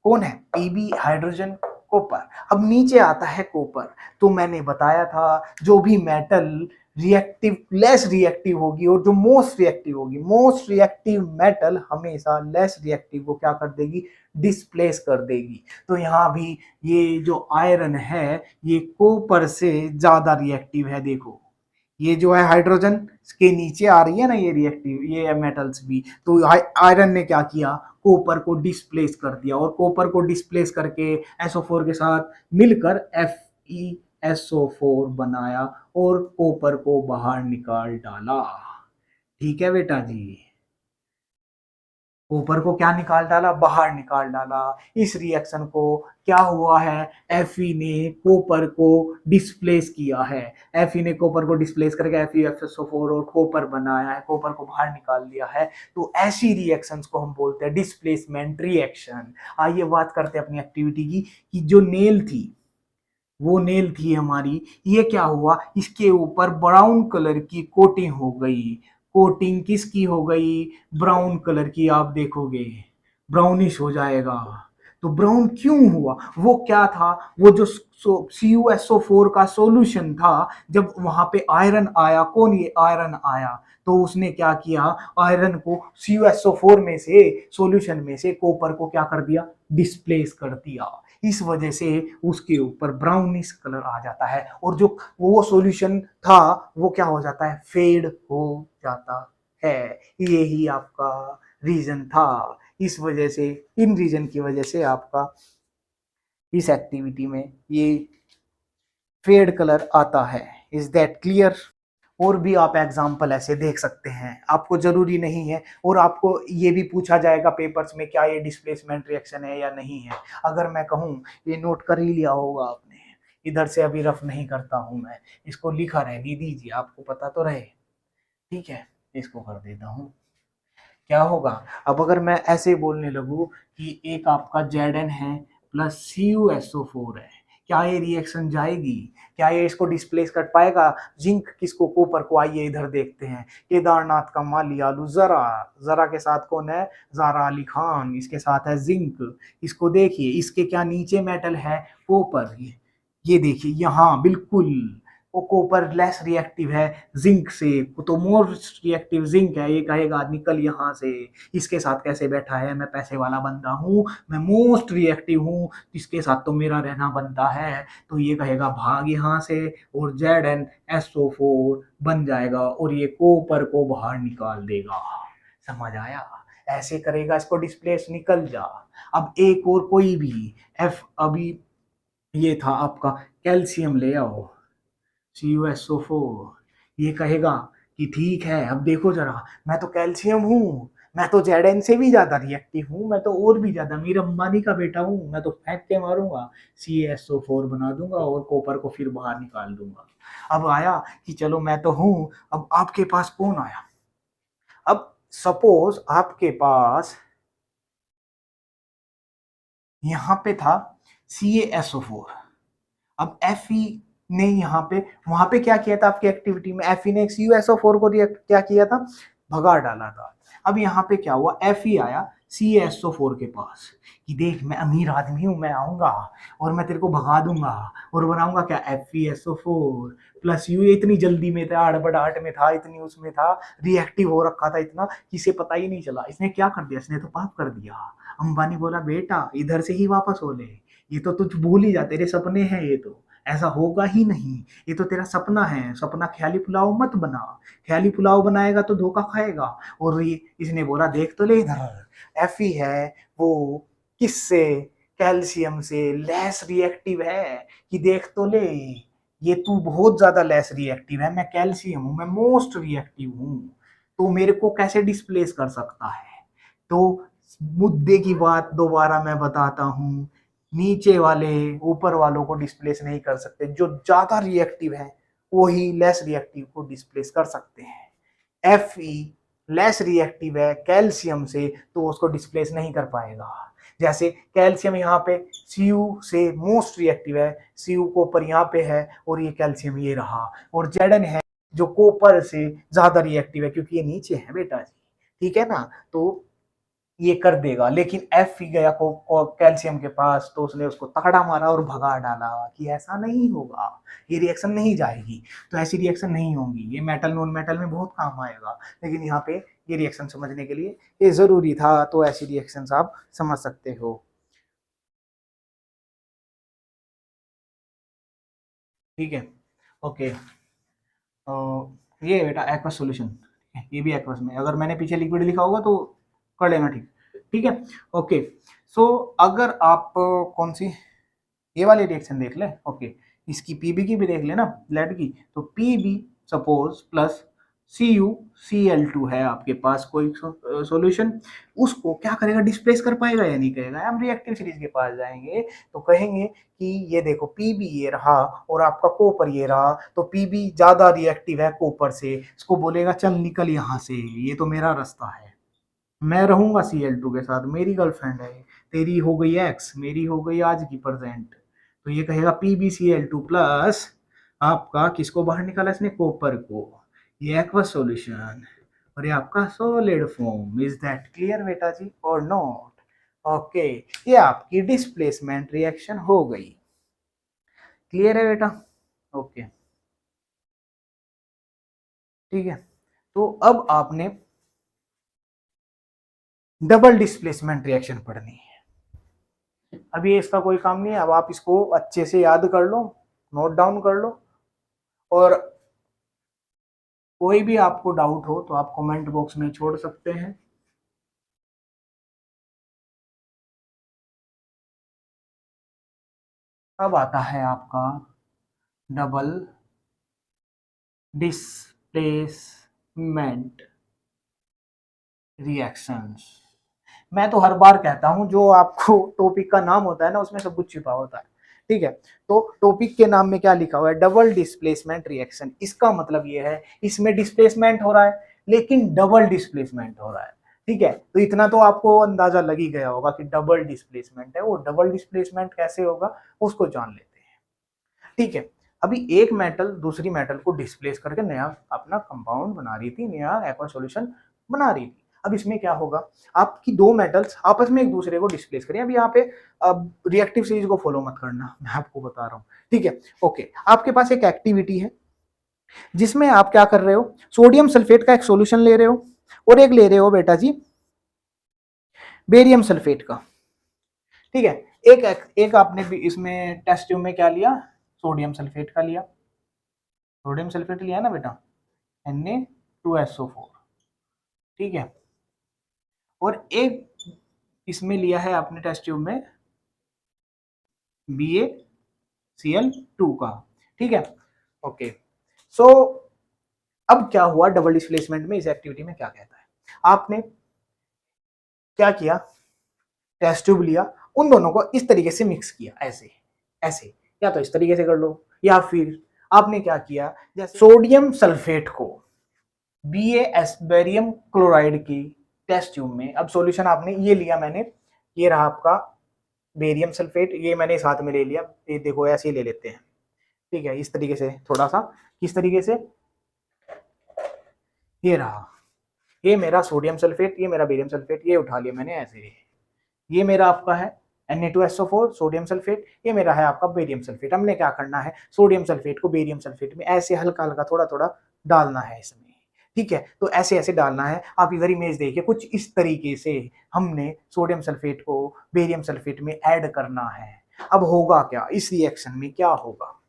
कौन है, Pb हाइड्रोजन, कॉपर। अब नीचे आता है कॉपर। तो मैंने बताया था, जो भी मेटल रिएक्टिव, लेस रिएक्टिव होगी, और जो मोस्ट रिएक्टिव होगी, मोस्ट रिएक्टिव मेटल हमेशा लेस रिएक्टिव को क्या कर देगी, डिस्प्लेस कर देगी। तो यहाँ भी ये जो आयरन है, ये कॉपर से ज्यादा रिएक्टिव है। देखो ये जो है हाइड्रोजन के नीचे आ रही है ना ये रिएक्टिव, ये मेटल्स भी। तो आयरन ने क्या किया, कॉपर को डिस्प्लेस कर दिया, और कॉपर को डिस्प्लेस करके SO4 के साथ मिलकर FeSO4 बनाया, और कॉपर को बाहर निकाल डाला। ठीक है बेटा जी, ऊपर को क्या निकाल डाला, बाहर निकाल डाला। इस रिएक्शन को क्या हुआ है, Fe ने कॉपर को डिस्प्लेस किया है। Fe ने कॉपर को डिस्प्लेस करके FeSO4 और कॉपर बनाया है, कॉपर को बाहर निकाल दिया है। तो ऐसी रिएक्शंस को हम बोलते हैं डिस्प्लेसमेंट रिएक्शन। आइए बात करते हैं अपनी एक्टिविटी की, कि जो नेल थी, वो नेल थी हमारी, ये क्या हुआ, इसके ऊपर ब्राउन कलर की कोटिंग हो गई। कोटिंग किसकी हो गई, ब्राउन कलर की। आप देखोगे ब्राउनिश हो जाएगा। तो ब्राउन क्यों हुआ, वो क्या था, वो जो CuSO4 का सॉल्यूशन था, जब वहां पे आयरन आया, कौन, ये आयरन आया, तो उसने क्या किया, आयरन को CuSO4 में से, सॉल्यूशन में से कॉपर को क्या कर दिया, डिस्प्लेस कर दिया। इस वजह से उसके ऊपर ब्राउनिश कलर आ जाता है, और जो वो सॉल्यूशन था वो क्या हो जाता है, फेड हो जाता है। यही आपका रीजन था, इस वजह से, इन रीजन की वजह से आपका इस एक्टिविटी में ये फेड कलर आता है। Is that clear? और भी आप एग्जाम्पल ऐसे देख सकते हैं, आपको जरूरी नहीं है। और आपको ये भी पूछा जाएगा पेपर्स में क्या ये डिस्प्लेसमेंट रिएक्शन है या नहीं है। अगर मैं कहूँ, ये नोट कर ही लिया होगा आपने, इधर से अभी रफ नहीं करता हूं मैं, इसको लिखा रहने दीजिए, आपको पता तो रहे। ठीक है, इसको कर देता हूँ। क्या होगा अब अगर मैं ऐसे बोलने लगूं कि एक आपका Zn है प्लस CuSO4 है, क्या ये रिएक्शन जाएगी? क्या ये इसको डिस्प्लेस कर पाएगा? जिंक किसको, कॉपर को? आइए इधर देखते हैं। केदारनाथ का माली आलू जरा, जरा के साथ कौन है? जारा अली खान, इसके साथ है जिंक। इसको देखिए, इसके क्या नीचे मेटल है? कॉपर। ये देखिए यहाँ बिल्कुल वो कॉपर लेस रिएक्टिव है जिंक से, तो मोस्ट रिएक्टिव जिंक है। ये कहेगा निकल यहाँ से। इसके साथ कैसे बैठा है? मैं पैसे वाला बंदा हूँ, मैं मोस्ट रिएक्टिव हूँ, इसके साथ तो मेरा रहना बनता है। तो ये कहेगा भाग यहाँ से, और ZnSO4 बन जाएगा और ये कॉपर को बाहर निकाल देगा। समझ आया? ऐसे करेगा, इसको डिस्प्लेस, निकल जा। अब एक और कोई भी एफ, अभी ये था आपका कैल्शियम, ले आओ CuSO4। ये कहेगा कि ठीक है, अब देखो जरा, मैं तो कैल्शियम हूँ, मैं तो Zn से भी ज्यादा रिएक्टिव हूँ, मैं तो और भी ज्यादा, मीर अंबानी का बेटा हूँ, मैं तो फेंक के मारूंगा, CaSO4 बना दूंगा और कॉपर को फिर बाहर निकाल दूंगा। अब आया कि चलो मैं तो हूँ, अब आपके पास कौन आया? अब सपोज आपके पास यहाँ पे था CaSO4। अब Fe ने यहाँ पे, वहां पे क्या किया था आपकी एक्टिविटी में? Fe ने CuSO4 को रिएक्ट क्या किया था? भगा डाला था। अब यहाँ पे क्या हुआ? Fe आया CaSO4 के पास कि देख मैं अमीर आदमी हूँ, मैं आऊंगा और मैं तेरे को भगा दूंगा और बनाऊंगा क्या? FeSO4 plus you. इतनी जल्दी में था, आड़बड़ाहट में था, इतनी उसमें था, रिएक्टिव हो रखा था इतना कि इसे पता ही नहीं चला। इसने क्या कर दिया? इसने तो पाप कर दिया। अंबानी बोला बेटा इधर से ही वापस हो ले, ये तो तुझ भूल ही जा, तेरे सपने हैं, ये तो ऐसा होगा ही नहीं, ये तो तेरा सपना है। सपना ख्याली पुलाव मत बना, ख्याली पुलाव बनाएगा तो धोखा खाएगा। और ये इसने बोला देख तो ले इधर, Fe है वो किससे? कैल्शियम से लेस रिएक्टिव है, कि देख तो ले, ये तू बहुत ज्यादा लेस रिएक्टिव है, मैं कैल्शियम हूं, मैं मोस्ट रिएक्टिव हूं, तो मेरे को कैसे डिस्प्लेस कर सकता है? तो मुद्दे की बात दोबारा मैं बताता हूं, नीचे वाले ऊपर वालों को डिस्प्लेस नहीं कर सकते, जो ज्यादा रिएक्टिव है वही लेस रिएक्टिव को डिस्प्लेस कर सकते हैं। Fe लेस रिएक्टिव है कैल्शियम से, तो उसको डिस्प्लेस नहीं कर पाएगा। जैसे कैल्शियम यहाँ पे Cu से मोस्ट रिएक्टिव है, Cu कॉपर यहाँ पे है, और ये कैल्शियम ये रहा, और Zn है जो कॉपर से ज्यादा रिएक्टिव है, क्योंकि ये नीचे है बेटा जी। ठीक है ना? तो ये कर देगा। लेकिन Fe गया को कैल्शियम के पास, तो उसने उसको तगड़ा मारा और भगा डाला कि ऐसा नहीं होगा, ये रिएक्शन नहीं जाएगी। तो ऐसी रिएक्शन नहीं होगी, ये मेटल नॉन मेटल में बहुत काम आएगा, लेकिन यहाँ पे ये रिएक्शन समझने के लिए ये जरूरी था। तो ऐसी रिएक्शन आप समझ सकते हो। ठीक है, ओके। ये बेटा एक्वस सॉल्यूशन, ये भी एक्वस में, अगर मैंने पीछे लिक्विड लिखा होगा तो कर लेना, ठीक? ठीक है, ओके। सो अगर आप कौन सी ये वाली रिएक्शन देख ले, ओके, इसकी पीबी की भी देख लेना, लेड की। तो पीबी सपोज प्लस CuCl2 है आपके पास कोई सॉल्यूशन, उसको क्या करेगा? डिस्प्लेस कर पाएगा या नहीं करेगा? हम रिएक्टिव सीरीज के पास जाएंगे तो कहेंगे कि ये देखो पीबी ये रहा और आपका कॉपर ये रहा, तो पीबी ज्यादा रिएक्टिव है कॉपर से, इसको बोलेगा चल निकल यहाँ से, ये तो मेरा रास्ता है, मैं रहूंगा Cl2 के साथ, मेरी गर्लफ्रेंड है, तेरी हो गई एक्स, मेरी हो गई आज की प्रेजेंट। तो ये कहेगा PbCl2 प्लस आपका किसको बाहर निकाला इसने? कॉपर को। ये एक्वस सॉल्यूशन और ये आपका solid form. Is that clear बेटा जी और नॉट? ओके, ये आपकी डिस्प्लेसमेंट रिएक्शन हो गई। क्लियर है बेटा? ओके, ठीक है। तो अब आपने डबल डिस्प्लेसमेंट रिएक्शन पढ़नी है। अभी इसका कोई काम नहीं है, अब आप इसको अच्छे से याद कर लो, नोट डाउन कर लो, और कोई भी आपको डाउट हो तो आप कमेंट बॉक्स में छोड़ सकते हैं। अब आता है आपका डबल डिस्प्लेसमेंट रिएक्शंस। मैं तो हर बार कहता हूं जो आपको टॉपिक का नाम होता है ना उसमें सब कुछ छिपा होता है, ठीक है। तो टॉपिक के नाम में क्या लिखा हुआ है, डबल डिस्प्लेसमेंट रिएक्शन। इसका मतलब ये है इसमें डिस्प्लेसमेंट हो रहा है लेकिन डबल डिस्प्लेसमेंट हो रहा है, ठीक है। तो इतना तो आपको अंदाजा लग ही गया होगा कि डबल डिस्प्लेसमेंट है। वो डबल डिस्प्लेसमेंट कैसे होगा उसको जान लेते हैं, ठीक है। अभी एक मेटल दूसरी मेटल को डिस्प्लेस करके नया अपना कंपाउंड बना रही थी, नया एक्वा सॉल्यूशन बना रही थी। अब इसमें क्या होगा, आपकी दो मेटल्स आपस में एक दूसरे को डिस्प्लेस करें। अभी यहाँ पे अब रिएक्टिव सीरीज को फॉलो मत करना, मैं आपको बता रहा हूँ, ठीक है। ओके, आपके पास एक एक्टिविटी है जिसमें आप क्या कर रहे हो, सोडियम सल्फेट का एक सॉल्यूशन ले रहे हो और एक ले रहे हो बेटा जी बेरियम सल्फेट का, ठीक है। एक आपने भी इसमें टेस्ट ट्यूब में क्या लिया, सोडियम सल्फेट का लिया, सोडियम सल्फेट लिया ना बेटा, Na2SO4, ठीक है। और एक इसमें लिया है आपने टेस्ट ट्यूब में BaCl2 का, ठीक है। ओके, सो अब क्या हुआ डबल डिस्प्लेसमेंट में, इस एक्टिविटी में क्या कहता है, आपने क्या किया, टेस्ट ट्यूब लिया, उन दोनों को इस तरीके से मिक्स किया, ऐसे ऐसे, या तो इस तरीके से कर लो या फिर आपने क्या किया, जैसे सोडियम सल्फेट को BaS बेरियम क्लोराइड की टेस्ट ट्यूब में, अब सॉल्यूशन आपने ये लिया, मैंने ये रहा आपका बेरियम सल्फेट, ये मैंने साथ में ले लिया, ये देखो ऐसे ही ले लेते हैं, ठीक है। इस तरीके से थोड़ा सा, किस तरीके से, ये रहा, ये मेरा सोडियम सल्फेट, ये मेरा बेरियम सल्फेट, ये उठा लिया मैंने ऐसे, ये मेरा आपका है Na2SO4 सोडियम सल्फेट, ये मेरा है आपका बेरियम सल्फेट। हमने क्या करना है, सोडियम सल्फेट को बेरियम सल्फेट में ऐसे हल्का हल्का थोड़ा थोड़ा डालना है इसमें, ठीक है। तो ऐसे ऐसे डालना है, आप इधर इमेज देखिए, कुछ इस तरीके से हमने सोडियम सल्फेट को बेरियम सल्फेट में ऐड करना है। अब होगा क्या इस रिएक्शन में, क्या होगा,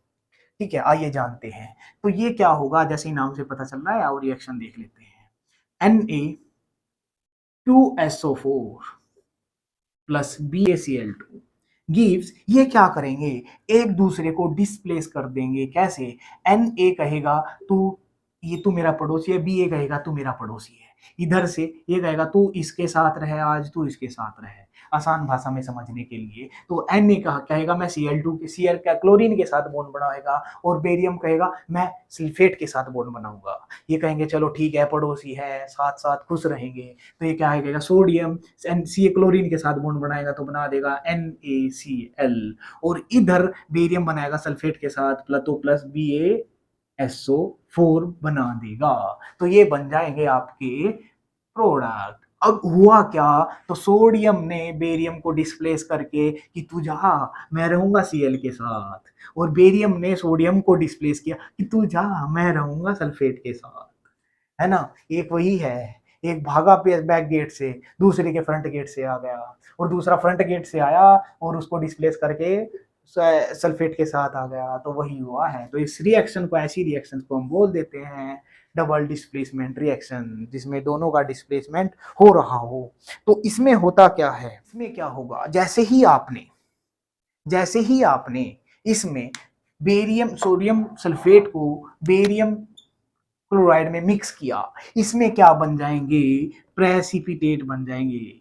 ठीक है, आइए जानते हैं। तो ये क्या होगा, जैसे ही नाम से पता चल रहा है, और रिएक्शन देख लेते हैं। Na2SO4 प्लस BaCl2 गिव्स, ये क्या करेंगे, एक दूसरे को डिस्प्लेस कर देंगे, कैसे, Na कहेगा तू, ये तू मेरा पड़ोसी है, Ba कहेगा तू मेरा पड़ोसी है, इधर से ये कहेगा तू इसके साथ रहे आज, तू इसके साथ रहे, आसान भाषा में समझने के लिए। तो Na कहेगा मैं Cl2 के Cl का क्लोरीन के साथ बॉन्ड बनाएगा, और बेरियम कहेगा मैं सल्फेट के साथ बॉन्ड बनाऊंगा। ये कहेंगे चलो ठीक है, पड़ोसी है, साथ साथ खुश रहेंगे। तो ये क्या है, कहेगा सोडियम सी क्लोरीन के साथ बॉन्ड बनाएगा तो बना देगा NaCl, और इधर बेरियम बनाएगा सल्फेट के साथ तो प्लस BaSO4 बना देगा। तो ये बन जाएंगे आपके प्रोडक्ट। अब हुआ क्या, तो सोडियम ने बेरियम को डिस्प्लेस करके कि तू जा, मैं रहूंगा Cl के साथ, और बेरियम ने सोडियम को डिस्प्लेस किया कि तू जा, मैं रहूंगा सल्फेट के साथ, है ना। एक वही है, एक भागा पे बैक गेट से, दूसरे के फ्रंट गेट से आ गया, और दूसरा फ्रंट गेट से आया और उसको डिस्प्लेस करके सल्फेट के साथ आ गया, तो वही हुआ है। तो इस रिएक्शन को, ऐसी रिएक्शन को हम बोल देते हैं डबल डिस्प्लेसमेंट रिएक्शन, जिसमें दोनों का डिस्प्लेसमेंट हो रहा हो। तो इसमें होता क्या है, इसमें क्या होगा, जैसे ही आपने इसमें बेरियम सोडियम सल्फेट को बेरियम क्लोराइड में मिक्स किया, इसमें क्या बन जाएंगे, प्रेसिपिटेट बन जाएंगे,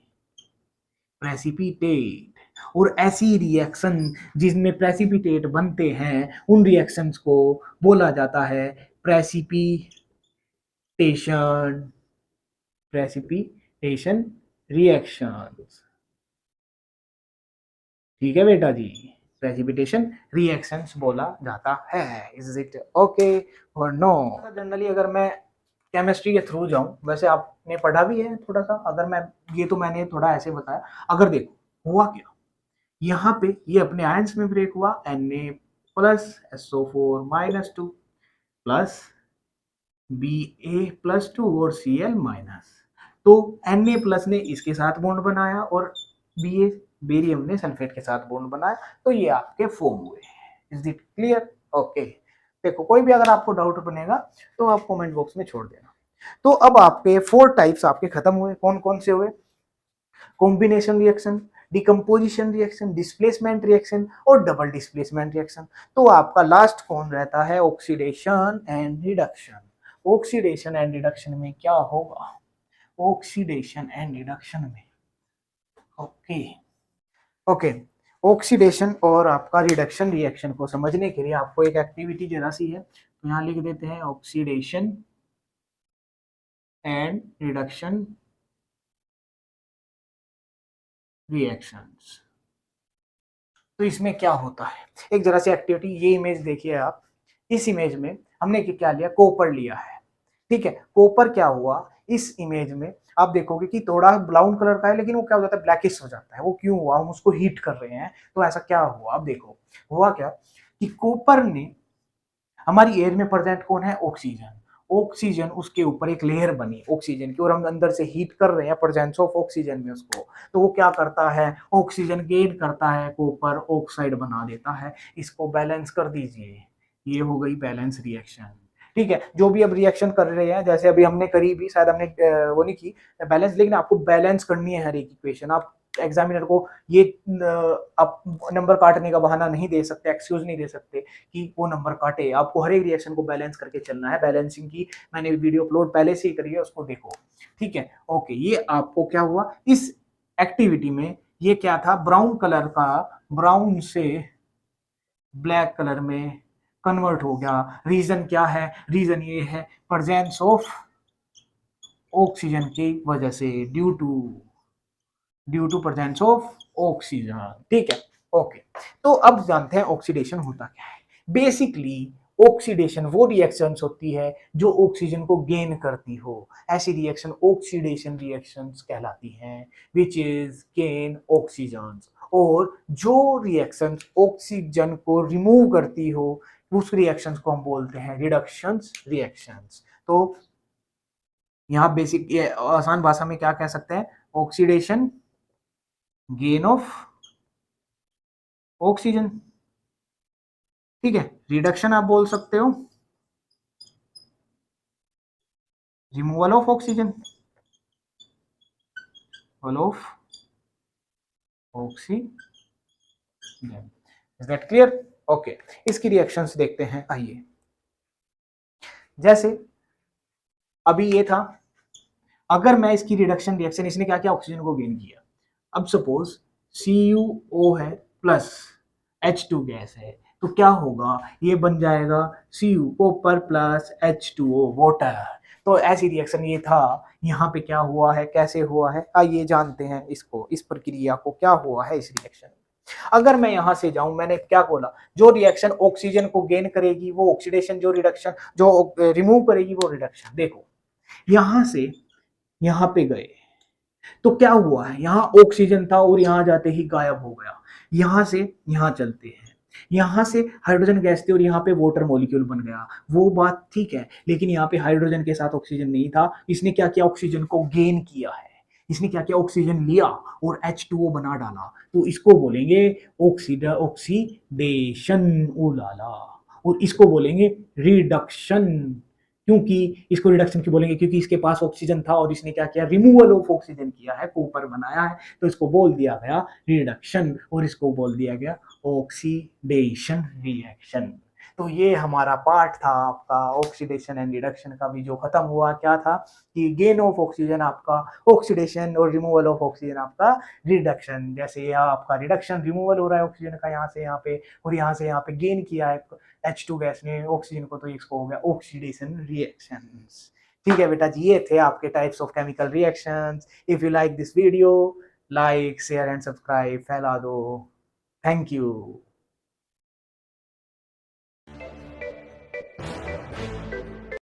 प्रेसिपिटेट। और ऐसी रिएक्शन जिसमें प्रेसिपिटेट बनते हैं, उन रिएक्शंस को बोला जाता है प्रेसिपिटेशन, प्रेसिपिटेशन रिएक्शंस, ठीक है बेटा जी, प्रेसिपिटेशन रिएक्शंस बोला जाता है। इज इट ओके और नो। जनरली अगर मैं केमिस्ट्री के थ्रू जाऊं, वैसे आपने पढ़ा भी है थोड़ा सा, अगर मैं, ये तो मैंने थोड़ा ऐसे बताया, अगर देखो हुआ क्या, यहाँ पे ये अपने आयंस में ब्रेक हुआ, Na plus SO4 minus 2 plus Ba plus 2 और Cl माइनस, तो Na प्लस ने इसके साथ बॉन्ड बनाया और Ba बेरियम ने सल्फेट के साथ बॉन्ड बनाया, तो ये आपके फॉर्म हुए। Is it clear, okay. देखो कोई भी अगर आपको डाउट बनेगा तो आप कमेंट बॉक्स में छोड़ देना। तो अब आपके 4 टाइप्स आपके खत्म हुए, कौन कौन से हुए, combination reaction, decomposition reaction, displacement reaction और डबल डिस्प्लेसमेंट रिएक्शन। तो आपका लास्ट कौन रहता है? Oxidation and reduction. Oxidation and reduction में क्या होगा? ऑक्सीडेशन एंड रिडक्शन में ओके ओके ऑक्सीडेशन और आपका रिडक्शन रिएक्शन को समझने के लिए आपको एक एक्टिविटी जरा सी है, तो यहाँ लिख देते हैं ऑक्सीडेशन एंड रिडक्शन रिएक्शंस। तो इसमें क्या होता है, एक जरा सी एक्टिविटी, ये इमेज देखिए आप। इस इमेज में हमने क्या लिया? कॉपर लिया है, ठीक है। कॉपर क्या हुआ इस इमेज में, आप देखोगे कि थोड़ा ब्राउन कलर का है, लेकिन वो क्या हो जाता है? ब्लैकिश हो जाता है। वो क्यों हुआ? हम उसको हीट कर रहे हैं, तो ऐसा क्या हुआ? आप देखो हुआ क्या कि कॉपर ने, हमारी एयर में प्रेजेंट कौन है? ऑक्सीजन। ऑक्सीजन, उसके ऊपर एक लेयर बनी ऑक्सीजन की, और हम अंदर से हीट कर रहे हैं प्रेजेंस ऑफ ऑक्सीजन में उसको। तो वो क्या करता है? ऑक्सीजन गेन करता है, कॉपर ऑक्साइड बना देता है। इसको बैलेंस कर दीजिए, ये हो गई बैलेंस रिएक्शन, ठीक है। जो भी अब रिएक्शन कर रहे हैं, जैसे अभी हमने करी भी, शायद हमने वो नहीं की बैलेंस, लेकिन आपको बैलेंस करनी है हर एक इक्वेशन। आप एग्जामिनर को ये आप नंबर काटने का बहाना नहीं दे सकते, एक्सक्यूज नहीं दे सकते कि वो नंबर काटे। आपको हर एक रिएक्शन को बैलेंस करके चलना है। बैलेंसिंग की मैंने वीडियो अपलोड पहले से ही करी है, उसको देखो, ठीक है। ओके, ये आपको क्या हुआ इस एक्टिविटी में? ये क्या था? ब्राउन कलर का, ब्राउन से ब्लैक कलर में कन्वर्ट हो गया। रीजन क्या है? रीजन ये है प्रेजेंस ऑफ ऑक्सीजन की वजह से, due to presence of oxygen, ठीक है। ओके, तो अब जानते हैं ऑक्सीडेशन होता क्या है। बेसिकली ऑक्सीडेशन वो रिएक्शंस होती है जो ऑक्सीजन को गेन करती हो, ऐसी रिएक्शन ऑक्सीडेशन रिएक्शंस कहलाती हैं, विच इज गेन ऑक्सीजन। और जो रिएक्शन ऑक्सीजन को रिमूव करती हो, उस रिएक्शंस को हम बोलते हैं रिडक्शंस रिएक्शंस। तो यहाँ बेसिक, ये आसान भाषा में क्या कह सकते हैं? ऑक्सीडेशन गेन ऑफ ऑक्सीजन, ठीक है। रिडक्शन आप बोल सकते हो removal of oxygen, of oxygen. Is that clear? Okay, इसकी रिएक्शंस देखते हैं, आइए। जैसे अभी ये था, अगर मैं इसकी रिडक्शन रिएक्शन, इसने क्या किया? ऑक्सीजन को गेन किया। अब सपोज CuO है प्लस H2 गैस है, तो क्या होगा? ये बन जाएगा Cu copper plus H2O water. तो ऐसी रिएक्शन ये था, यहाँ पे क्या हुआ है, कैसे हुआ है, आइए जानते हैं इसको, इस प्रक्रिया को क्या हुआ है इस रिएक्शन। अगर मैं यहां से जाऊं, मैंने क्या बोला? जो रिएक्शन ऑक्सीजन को गेन करेगी वो ऑक्सीडेशन, जो रिडक्शन जो रिमूव करेगी वो रिडक्शन। देखो यहां से यहां पे गए तो क्या हुआ है? यहाँ ऑक्सीजन था और यहाँ जाते ही गायब हो गया। यहाँ से यहाँ चलते हैं, यहाँ से हाइड्रोजन गैस थी और यहाँ पे वाटर मॉलिक्यूल बन गया, वो बात ठीक है। लेकिन यहाँ पे हाइड्रोजन के साथ ऑक्सीजन नहीं था, इसने क्या किया? ऑक्सीजन को गेन किया है। इसने क्या किया? ऑक्सीजन लिया और H2O बना डाला, तो इसको बोलेंगे ऑक्सीडेशन, उलाला। और इसको बोलेंगे रिडक्शन। क्योंकि इसको रिडक्शन क्यों बोलेंगे? क्योंकि इसके पास ऑक्सीजन था और इसने क्या किया? रिमूवल ऑफ ऑक्सीजन किया है, कॉपर बनाया है, तो इसको बोल दिया गया रिडक्शन और इसको बोल दिया गया ऑक्सीडेशन रिएक्शन। तो ये हमारा पार्ट था आपका ऑक्सीडेशन एंड रिडक्शन का भी, जो खत्म हुआ। क्या था कि गेन ऑफ ऑक्सीजन आपका ऑक्सीडेशन और रिमूवल ऑफ ऑक्सीजन आपका रिडक्शन। जैसे यहाँ आपका रिडक्शन, रिमूवल हो रहा है ऑक्सीजन का यहाँ से यहाँ पे, और यहाँ से यहाँ पे गेन किया है H2 गैस ने ऑक्सीजन को, तो इसको हो गया ऑक्सीडेशन रिएक्शंस। ठीक है बेटा जी, ये थे आपके types of chemical reactions. If you like this video, like share and subscribe फैला दो। Thank you.